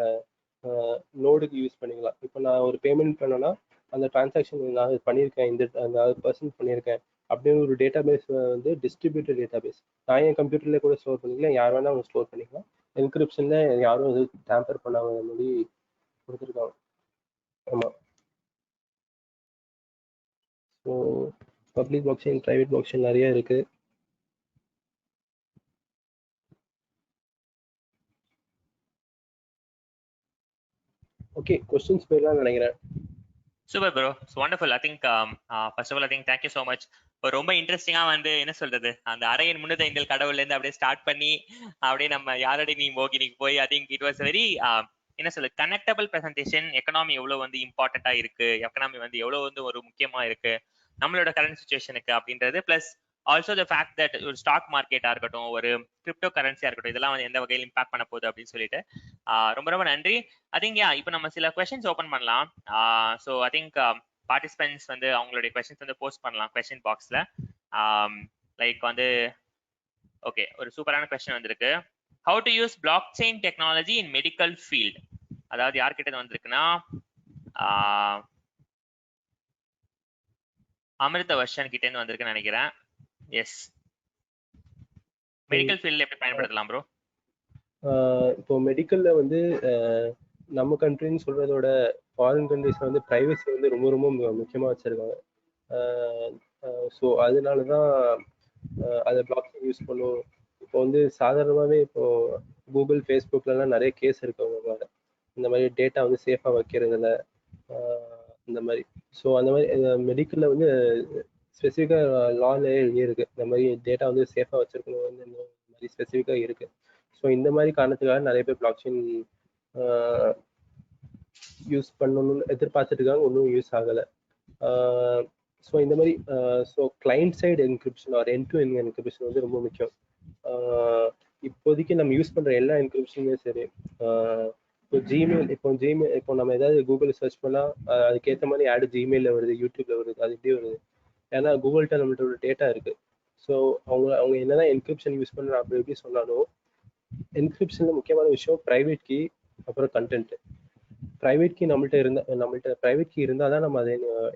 நோடுக்கு யூஸ் பண்ணிக்கலாம். இப்போ நான் ஒரு பேமெண்ட் பண்ணேன்னா அந்த டிரான்சாக்ஷன் நான் பண்ணியிருக்கேன், அந்த பர்சன்ட் பண்ணியிருக்கேன் அப்படின்னு ஒரு டேட்டா பேஸ் வந்து டிஸ்ட்ரிபியூட்டட் டேட்டா பேஸ். நான் என் கம்ப்யூட்டர்லேயே கூட ஸ்டோர் பண்ணிக்கலாம், யார் வேணால் அவங்க ஸ்டோர் பண்ணிக்கலாம். என்கிரிப்ஷனில் யாரும் இது டேம்பர் பண்ணாத மாதிரி கொடுத்துருக்காங்க. ஆமாம். So public blockchain, private blockchain நிறைய இருக்கு. ஓகே, क्वेश्चंस போயிடலாம் நினைக்கிறேன். Super bro, it's wonderful. I think first of all I think thank you so much. ரொம்ப இன்ட்ரெஸ்டிங்கா வந்து என்ன சொல்றது, அந்த அரையன் முன்னதைந்தல் கடவுள்ல இருந்து அப்படியே ஸ்டார்ட் பண்ணி அப்படியே நம்ம யாரடி நீ மோகினிக்கு போய் I think it was very என்ன சொல்ல கனெக்டபிள் பிரசன்டேஷன் எக்கனாமி எவ்வளவு வந்து இம்பார்ட்டண்டா இருக்கு, எக்கனாமி வந்து எவ்வளவு வந்து ஒரு முக்கியமா இருக்கு நம்மளோட கரண்ட் சுச்சுவேஷனுக்கு அப்படின்றது, plus also the fact that ஒரு ஸ்டாக் மார்க்கெட்டா இருக்கட்டும், ஒரு கிரிப்டோ கரன்சியா இருக்கட்டும், இதெல்லாம் வந்து எந்த வகையில் இம்பாக்ட் பண்ண போகுது அப்படின்னு சொல்லிட்டு ரொம்ப ரொம்ப நன்றி. ஐ திங்க் இப்போ நம்ம சில கொஸ்டின்ஸ் ஓப்பன் பண்ணலாம். ஸோ ஐ திங்க் பார்ட்டிசிபென்ட்ஸ் வந்து அவங்களுடைய கொஸ்டின்ஸ் வந்து போஸ்ட் பண்ணலாம் கொஸ்டின் பாக்ஸ்ல. லைக் வந்து ஓகே, ஒரு சூப்பரான கொஸ்டின் வந்திருக்கு. How to use block chain technology in medical field. அதாவது யார்கிட்ட வந்திருக்குன்னா அமிர்த வர்ஷன் கிட்ட இருந்து வந்திருக்குன்னு நினைக்கிறேன். எஸ், மெடிக்கல் ஃபீல்ட்ல எப்படி பயன்படுத்தலாம் ப்ரோ? இப்போ மெடிக்கல்ல வந்து நம்ம கண்ட்ரின்னு சொல்றதோட ஃபாரின் கண்ட்ரிஸ்ல வந்து பிரைவசி வந்து ரொம்ப ரொம்ப முக்கியமா வச்சிருக்காங்க. ஸோ அதனால தான் அதை பிளாக் செயின் யூஸ் பண்ணுவோம். இப்போ வந்து சாதாரணமாகவே இப்போ கூகுள் ஃபேஸ்புக்லலாம் நிறைய கேஸ் இருக்கு அவங்க மேலே, இந்த மாதிரி டேட்டா வந்து சேஃபாக வைக்கிறதுல இந்த மாதிரி. ஸோ அந்த மாதிரி மெடிக்கலில் வந்து ஸ்பெசிஃபிக்காக லால இருக்கு, இந்த மாதிரி டேட்டா வந்து சேஃபாக வச்சிருக்கணும் வந்து இந்த மாதிரி ஸ்பெசிஃபிக்காக இருக்கு. ஸோ இந்த மாதிரி காரணத்துக்காக நிறைய பேர் பிளாக் செயின் யூஸ் பண்ணணும்னு எதிர்பார்த்துட்டு இருக்காங்க, ஒன்றும் யூஸ் ஆகலை. ஸோ இந்த மாதிரி so client side encryption or end to end encryption வந்து ரொம்ப முக்கியம். இப்போதைக்கு நம்ம யூஸ் பண்ற எல்லா என்கிரிப்ஷனுமே சரி, இப்போ ஜிமெயில் இப்போ நம்ம ஏதாவது கூகுள் சர்ச் பண்ணா அதுக்கேற்ற மாதிரி ஆடு ஜிமெயில வருது, யூடியூப்ல வருது, அது எப்படி வருது? ஏன்னா கூகுள்கிட்ட நம்மளோட டேட்டா இருக்கு. ஸோ அவங்க என்னதான் என்கிரிப்ஷன் யூஸ் பண்றாங்க அப்படி எப்படி சொன்னாலும், என்கிரிப்ஷன்ல முக்கியமான விஷயம் பிரைவேட் கீ, அப்புறம் கண்டென்ட். பிரைவேட் கீ நம்மள்ட்ட பிரைவேட் கீ இருந்தால் தான் நம்ம அதை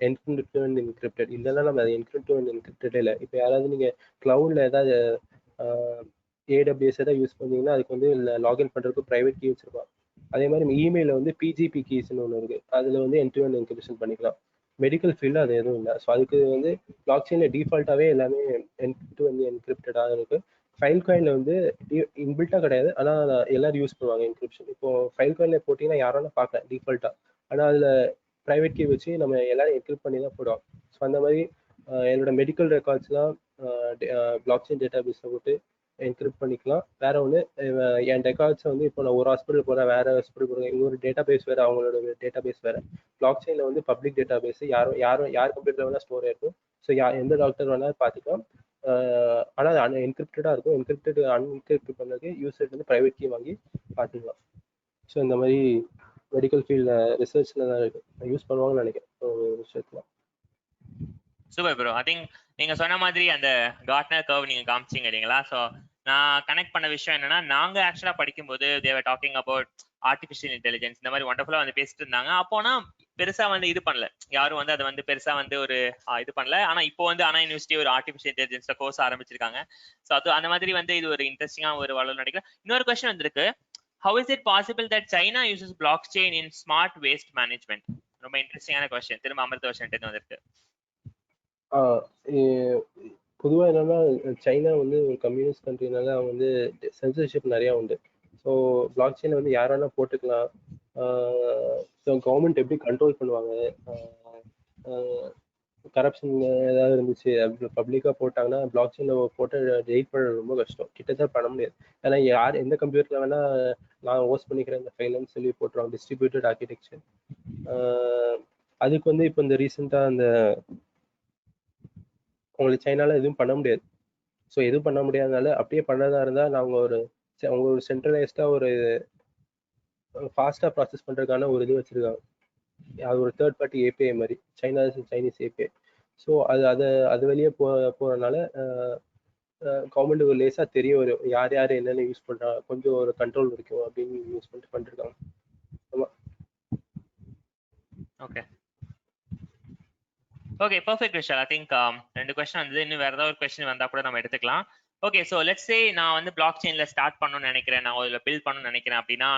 என்கிரிப்ட் டு என்கிரிப்டட், இல்லைன்னா நம்ம அதை என்கிரிப்ட் டு என்கிரிப்டடே இல்லை. இப்போ யாராவது நீங்கள் க்ளவுட்ல ஏதாவது ஏடபிள்யூஎஸ் ஏதாவது யூஸ் பண்ணீங்கன்னா அதுக்கு வந்து லாகின் பண்ணுறதுக்கு ப்ரைவேட் கீ வச்சிருப்பாங்க. அதே மாதிரி இமெயிலில் வந்து பிஜிபி கீஸ்ன்னு ஒன்று இருக்குது, அதில் வந்து எண்ட் டு எண்ட் என்கிரிப்ஷன் பண்ணிக்கலாம். மெடிக்கல் ஃபீல்டில் அது எதுவும் இல்லை. ஸோ அதுக்கு வந்து பிளாக் செயினில் டிஃபால்ட்டாகவே எல்லாமே எண்ட் டு எண்ட் என்கிரிப்டடாக இருக்குது. ஃபைல் காயின்ல வந்து இன்பில்ட்டா கிடையாது, ஆனால் எல்லாரும் யூஸ் பண்ணுவாங்க என்கிரிப்ஷன். இப்போ ஃபைல் காயின்ல போட்டிங்கன்னா யாரும் பார்க்கல டிஃபால்ட்டா, ஆனால் அதில் ப்ரைவேட் கீ வச்சு நம்ம எல்லாரும் என்கிரிப்ட் பண்ணி தான் போடுவோம். ஸோ அந்த மாதிரி என்னோட மெடிக்கல் ரெக்கார்ட்ஸ்லாம் பிளாக் செயின் டேட்டா பேஸில் போட்டு என்கிரிப்ட் பண்ணிக்கலாம். வேற ஒன்று, என் ரெக்கார்ட்ஸை வந்து இப்போ நான் ஒரு ஹாஸ்பிட்டல் போகிறேன், வேற ஹாஸ்பிட்டல் போகிறேன், இன்னொரு டேட்டா பேஸ் வேறு, அவங்களோட டேட்டா பேஸ் வேறு. பிளாக் செயினில் வந்து பப்ளிக் டேட்டா பேஸ், யார் கம்ப்யூட்டர் வேணால் ஸ்டோர் ஆயிருக்கும். ஸோ எந்த டாக்டர் வேணாலும் பார்த்துக்கலாம். ஆனால் அது என்கிரிப்டடாக இருக்கும். அன்என்கிரிப்ட் பண்ணதுக்கு யூசர் வந்து ப்ரைவேட் கீ வாங்கி பார்த்துக்கலாம். ஸோ இந்த மாதிரி மெடிக்கல் ஃபீல்டில் ரிசர்ச்சில் தான் இருக்கு, யூஸ் பண்ணுவாங்கன்னு நினைக்கிறேன் விஷயத்துல. Super bro. ஐ திங்க் நீங்க சொன்ன மாதிரி அந்த கார்ட்னர் கர்வ் நீங்க காமிச்சிங்க இல்லைங்களா? ஸோ நான் கனெக்ட் பண்ண விஷயம் என்னன்னா, நாங்க ஆக்சுவலா படிக்கும்போது தேவர் டாக்கிங் அபவுட் ஆர்டிஃபிஷியல் இன்டெலிஜென்ஸ், இந்த மாதிரி ஒண்டர்ஃபுல்லா வந்து பேசிட்டு இருந்தாங்க. அப்போனா பெருசா வந்து இது பண்ணல, யாரும் வந்து அதை வந்து பெருசா வந்து ஒரு இது பண்ணல. ஆனா இப்போ வந்து அண்ணா யூனிவர்சிட்டி ஒரு ஆர்டிஃபிஷியல் இன்டெலிஜென்ஸ்ல கோர்ஸ் ஆரம்பிச்சிருக்காங்க. ஸோ அது அந்த மாதிரி வந்து இது ஒரு இன்ட்ரெஸ்டிங்கா ஒரு வளர்ந்து நினைக்கிறேன். இன்னொரு கொஸ்டின் வந்திருக்கு, how is it possible that China uses blockchain in smart waste management? ரொம்ப இன்ட்ரெஸ்டிங்கான கொஸ்டின், திரும்ப அமிர்த வருஷன் வந்திருக்கு. பொதுவாக என்னன்னா, சைனா வந்து ஒரு கம்யூனிஸ்ட் கண்ட்ரினால அவங்க வந்து சென்சர்ஷிப் நிறையா உண்டு. ஸோ பிளாக் செயினை வந்து யார் வேணா போட்டுக்கலாம். ஸோ கவர்மெண்ட் எப்படி கண்ட்ரோல் பண்ணுவாங்க, கரப்ஷன் ஏதாவது இருந்துச்சு அப்படி பப்ளிக்காக போட்டாங்கன்னா பிளாக் செயினில் போட்டு டெலிட் பண்ண ரொம்ப கஷ்டம், கிட்டத்தட்ட பண்ண முடியாது. ஏன்னா யார் எந்த கம்ப்யூட்டரில் வேணா நான் ஹோஸ்ட் பண்ணிக்கிறேன் இந்த ஃபைல்னு சொல்லி போட்டுருவாங்க, டிஸ்ட்ரிபியூட்டட் ஆர்கிடெக்சர். அதுக்கு வந்து இப்போ இந்த ரீசெண்டாக அந்த உங்களுக்கு சைனால எதுவும் பண்ண முடியாது. ஸோ எதுவும் பண்ண முடியாதனால அப்படியே பண்ணதா இருந்தால் அவங்க ஒரு சென்ட்ரலைஸ்டாக ஒரு ஃபாஸ்ட்டாக ப்ராசஸ் பண்ணுறதுக்கான ஒரு இது வச்சுருக்காங்க. அது ஒரு தேர்ட் பார்ட்டி ஏபிஐ மாதிரி, சைனீஸ் ஏபிஐ. ஸோ அது வெளியே போகிறதுனால கவர்மெண்ட்டுக்கு லேசாக தெரிய வரும் யார் யார் என்னென்ன யூஸ் பண்ணுறாங்க, கொஞ்சம் ஒரு கண்ட்ரோல் இருக்கும் அப்படின்னு யூஸ் பண்ணிருக்காங்க. ஆமாம். Okay okay, perfect Vishal. I think 2 question வந்தது, இன்னும் வேற ஏதாவது ஒரு கொஸ்டின் வந்தா கூட நம்ம எடுத்துக்கலாம். ஓகே, ஸோ லெட்ஸ் சே நான் வந்து பிளாக் செயின்ல ஸ்டார்ட் பண்ணணும்னு நினைக்கிறேன், நான் இதில் பில்ட் பண்ணணும்னு நினைக்கிறேன் அப்படின்னா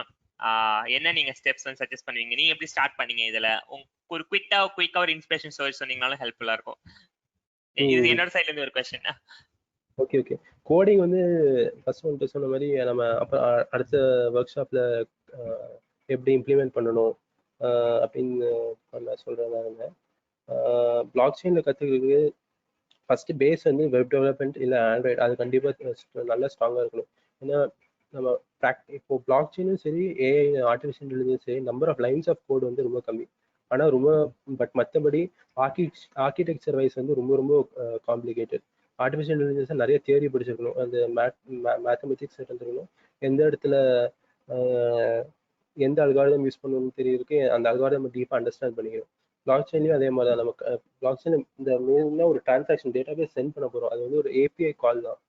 என்ன நீங்க ஸ்டெப்ஸ் வந்து சஜஸ்ட் பண்ணுவீங்க? நீங்க எப்படி ஸ்டார்ட் பண்ணீங்க? இதுல ஒரு குயிக்கா ஒரு இன்ஸ்பிரேஷன் ஸ்டோரி சொன்னீங்கனாலும் ஹெல்ப்ஃபுல்லா இருக்கும். இது என்னோட சைட்ல இருந்து ஒரு கொஸ்டின். ஓகே கோடிங் வந்து ஃபர்ஸ்ட் வந்துட்டு சொன்ன மாதிரி நம்ம அப்புறம் அடுத்த ஒர்க் ஷாப்ல எப்படி இம்ப்ளிமெண்ட் பண்ணணும் அப்படின்னு சொல்றதா இருந்தேன். பிளாக் செயின்ல கத்துக்கிறதுக்கு ஃபர்ஸ்ட் பேஸ் வந்து வெப் டெவலப்மெண்ட் இல்லை ஆண்ட்ராய்டு, அது கண்டிப்பாக நல்லா ஸ்ட்ராங்காக இருக்கணும். ஏன்னா நம்ம இப்போ பிளாக் செயினும் சரி, ஏஐ ஆர்டிஃபிஷியல் இன்டெலிஜென்ஸ் சரி, number of lines of code வந்து ரொம்ப கம்மி. ஆனால் ரொம்ப மற்றபடி ஆர்கிடெக்சர் வைஸ் வந்து ரொம்ப ரொம்ப காம்ப்ளிகேட்டட். ஆர்டிஃபிஷியல் இன்டெலிஜென்ஸ் நிறைய தியரி படிச்சிருக்கணும், அந்த மேத்தமெட்டிக்ஸ் தெரிஞ்சிருக்கணும், எந்த இடத்துல எந்த அல்காரிதம் யூஸ் பண்ணணும்னு தெரியிருக்கு, அந்த அல்காரிதம் டீப்பாக அண்டர்ஸ்டாண்ட் பண்ணிக்கணும். பிளாக் செயின்லையும் அதே மாதிரி தான். நமக்கு பிளாக் செயின் இந்த மெயினாக ஒரு டிரான்சாக்ஷன் டேட்டாபேஸ் சென்ட் பண்ண போகிறோம், அது வந்து ஒரு ஏபிஐ கால் தான்.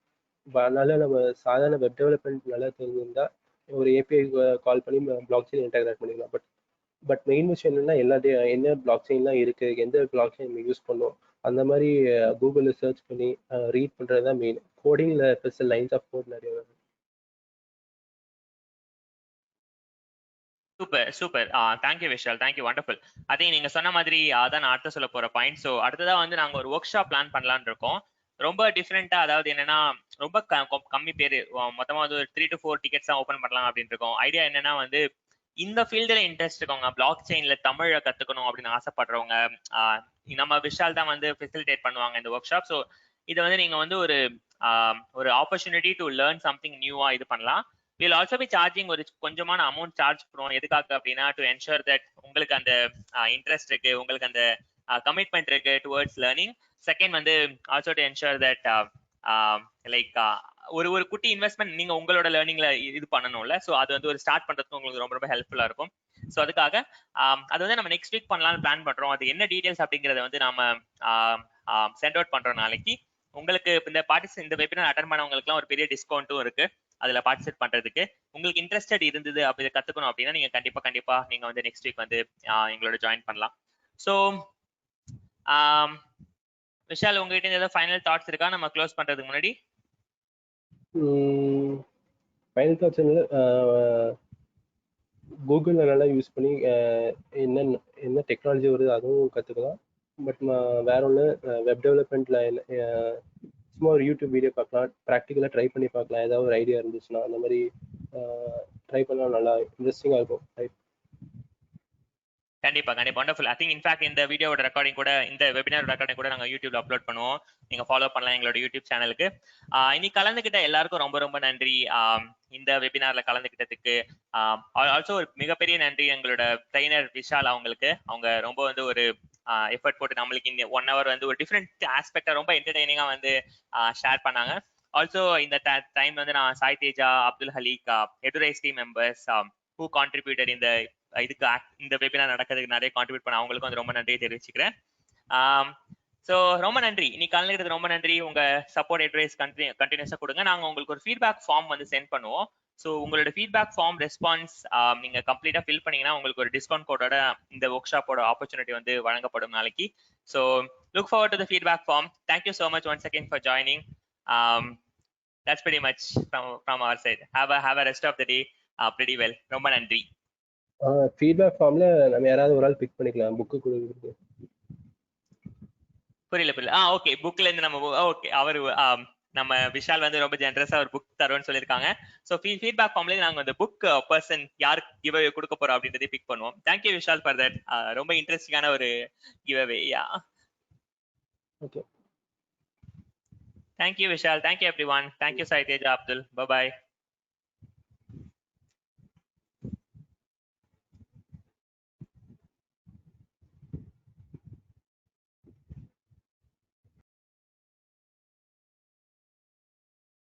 அதனால நம்ம சாதாரண வெப் டெவலப்மெண்ட் நல்லா தெரிஞ்சிருந்தா ஒரு ஏபிஐ கால் பண்ணி பிளாக் செயின் இன்டெகிரேட் பண்ணிக்கலாம். பட் மெயின் விஷயம் என்னன்னா என்ன பிளாக் செயின்லாம் இருக்கு, எந்த பிளாக் செயின் யூஸ் பண்ணோம், அந்த மாதிரி கூகுளில் சர்ச் பண்ணி ரீட் பண்றது தான் மெயின். கோடிங்ல ஸ்பெஷல் லைன்ஸ் ஆஃப் கோட் நிறைய வருது. Super. Thank you Vishal, thank you, wonderful. அதே நீங்க சொன்ன மாதிரி அதான் நான் அடுத்த சொல்ல போற பாயிண்ட். ஸோ அடுத்ததா வந்து நாங்க ஒரு ஒர்க் ஷாப் பிளான் பண்ணலாம்னு இருக்கோம். ரொம்ப டிஃப்ரெண்டா, அதாவது என்னன்னா ரொம்ப கம்மி பேர், மொத்தமா வந்து ஒரு 3 to 4 டிக்கெட்ஸ் தான் ஓப்பன் பண்ணலாம் அப்படின்னு இருக்கோம். ஐடியா என்னன்னா வந்து இந்த ஃபீல்டில் இன்ட்ரெஸ்ட் இருக்கவங்க, பிளாக் செயின்ல தமிழை கத்துக்கணும் அப்படின்னு ஆசைப்படுறவங்க, நம்ம விஷால் தான் வந்து ஃபெசிலிட்டேட் பண்ணுவாங்க இந்த ஒர்க் ஷாப். ஸோ இதை வந்து நீங்க வந்து ஒரு ஆப்பர்ச்சுனிட்டி டு லேர்ன் சம்திங் நியூவா இது பண்ணலாம். வில் ஆல்சோ பி சார்ஜிங் ஒரு கொஞ்சமான அமௌண்ட் சார்ஜ் பண்ணுவோம். எதுக்காக அப்படின்னா டு என்ஷூர் தட் உங்களுக்கு அந்த இன்ட்ரெஸ்ட் இருக்கு, உங்களுக்கு அந்த கமிட்மெண்ட் இருக்கு டுவர்ட்ஸ் லேர்னிங். செகண்ட் வந்து also to ensure that like ஒரு குட்டி இன்வெஸ்ட்மெண்ட் நீங்க உங்களோட லேர்னிங்ல இது பண்ணணும்ல. ஸோ அது வந்து ஒரு ஸ்டார்ட் பண்றதுக்கு உங்களுக்கு ரொம்ப ரொம்ப ஹெல்ப்ஃபுல்லா இருக்கும். ஸோ அதுக்காக அது வந்து நம்ம நெக்ஸ்ட் வீக் பண்ணலாம்னு பிளான் பண்றோம். அது என்ன டீடைல்ஸ் அப்படிங்கறத வந்து நாம சென்ட் அவுட் பண்றோம் நாளைக்கு. உங்களுக்கு இந்த வெபினார் அட்டன் பண்ணவங்களுக்குலாம் ஒரு பெரிய டிஸ்கவுண்ட்டும் இருக்கு அதுல பார்ட்டிசிபேட் பண்றதுக்கு. உங்களுக்கு இன்ட்ரெஸ்டட் இருந்தது அப்படி கத்துக்கணும் அப்படின்னா நீங்க கண்டிப்பா நீங்க வந்து நெக்ஸ்ட் வீக் வந்து எங்களோட ஜாயின் பண்ணலாம். ஸோ விஷால், உங்ககிட்ட ஏதாவது ஃபைனல் தாட்ஸ் இருக்கா நம்ம க்ளோஸ் பண்றதுக்கு முன்னாடி? ஃபைனல் தாட்ஸ் கூகுளில் நல்லா யூஸ் பண்ணி என்ன டெக்னாலஜி வருது அதுவும் கற்றுக்கலாம். பட் வேற ஒன்று வெப் டெவலப்மெண்ட்டில் சும்மா ஒரு யூடியூப் வீடியோ பார்க்கலாம், ப்ராக்டிக்கலாக ட்ரை பண்ணி பார்க்கலாம். ஏதாவது ஒரு ஐடியா இருந்துச்சுன்னா அந்த மாதிரி ட்ரை பண்ணால் நல்லா இன்ட்ரெஸ்டிங்காக இருக்கும். கண்டிப்பா வண்டர்ஃபுல். ஐ திங்க் இன்ஃபேக்ட் இந்த வீடியோட ரெக்கார்டிங் கூட, இந்த வெபினார் ரெக்கார்டிங் கூட நாங்க யூடியூப்ல அப்லோட் பண்ணுவோம். நீங்க ஃபாலோ பண்ணலாம் எங்களோட யூடியூப் சேனலுக்கு. இன்னைக்கு கலந்துக்கிட்ட எல்லாருக்கும் ரொம்ப ரொம்ப நன்றி. இந்த வெபினார்ல கலந்துக்கிட்டதுக்கு ஆல்சோ ஒரு மிகப்பெரிய நன்றி எங்களோட ட்ரெயினர் விஷால் அவங்களுக்கு. அவங்க ரொம்ப வந்து ஒரு எஃபர்ட் போட்டு நம்மளுக்கு இந்த 1 hour வந்து ஒரு டிஃப்ரெண்ட் ஆஸ்பெக்டா ரொம்ப என்டர்டெய்னிங்கா வந்து ஷேர் பண்ணாங்க. ஆல்சோ இந்த டைம் வந்து நான் Sai Teja, Abdul Haleeq, Edurise team members who contributed இந்த வெபினார் நடக்கிறதுக்கு நிறைய கான்ட்ரிபியூட் பண்ண அவங்களுக்கும் வந்து ரொம்ப நன்றியை தெரிவிச்சுக்கிறேன். ஸோ ரொம்ப நன்றி, இன்னைக்கு கலந்துக்கிறது ரொம்ப நன்றி. உங்க சப்போர்ட் அட்வைஸ் கண்டினியூஸா கொடுங்க. நாங்க உங்களுக்கு ஒரு ஃபீட்பேக் ஃபார்ம் வந்து சென்ட் பண்ணுவோம். ஸோ உங்களோட ஃபீட்பேக் ஃபார்ம் ரெஸ்பான்ஸ் நீங்க கம்ப்ளீட்டா ஃபில் பண்ணீங்கன்னா உங்களுக்கு ஒரு டிஸ்கவுண்ட் கோடோட இந்த ஒர்க் ஷாப்போட ஆப்பர்ச்சுனிட்டி வந்து வழங்கப்படும் நாளைக்கு. So look forward to the feedback form. Thank you so much once again for joining. That's pretty much from our side. Have a rest of the day pretty well. ரொம்ப நன்றி. Feedback ஃபார்ம்ல நம்ம யாராவது ஒரு ஆள் பிக் பண்ணிக்கலாம் புக்கு கொடுக்குறது. புரியல. ஓகே, புக்ல இருந்து நம்ம ஓகே அவரு நம்ம விஷால் வந்து ரொம்ப ஜெனரஸா ஒரு புக் தருவோம்னு சொல்லியிருக்காங்க. ஸோ ஃபீட்பேக் ஃபார்ம்ல நாங்க அந்த புக் பர்சன் யாருக்கு கிவ் அவே கொடுக்க போறோம் அப்படின்றதை பிக் பண்ணுவோம். Thank you Vishal for that. ரொம்ப இன்ட்ரெஸ்டிங்கான ஒரு give away. Okay, thank you Vishal. Thank you everyone. Thank you Sai Teja, Abdul. By.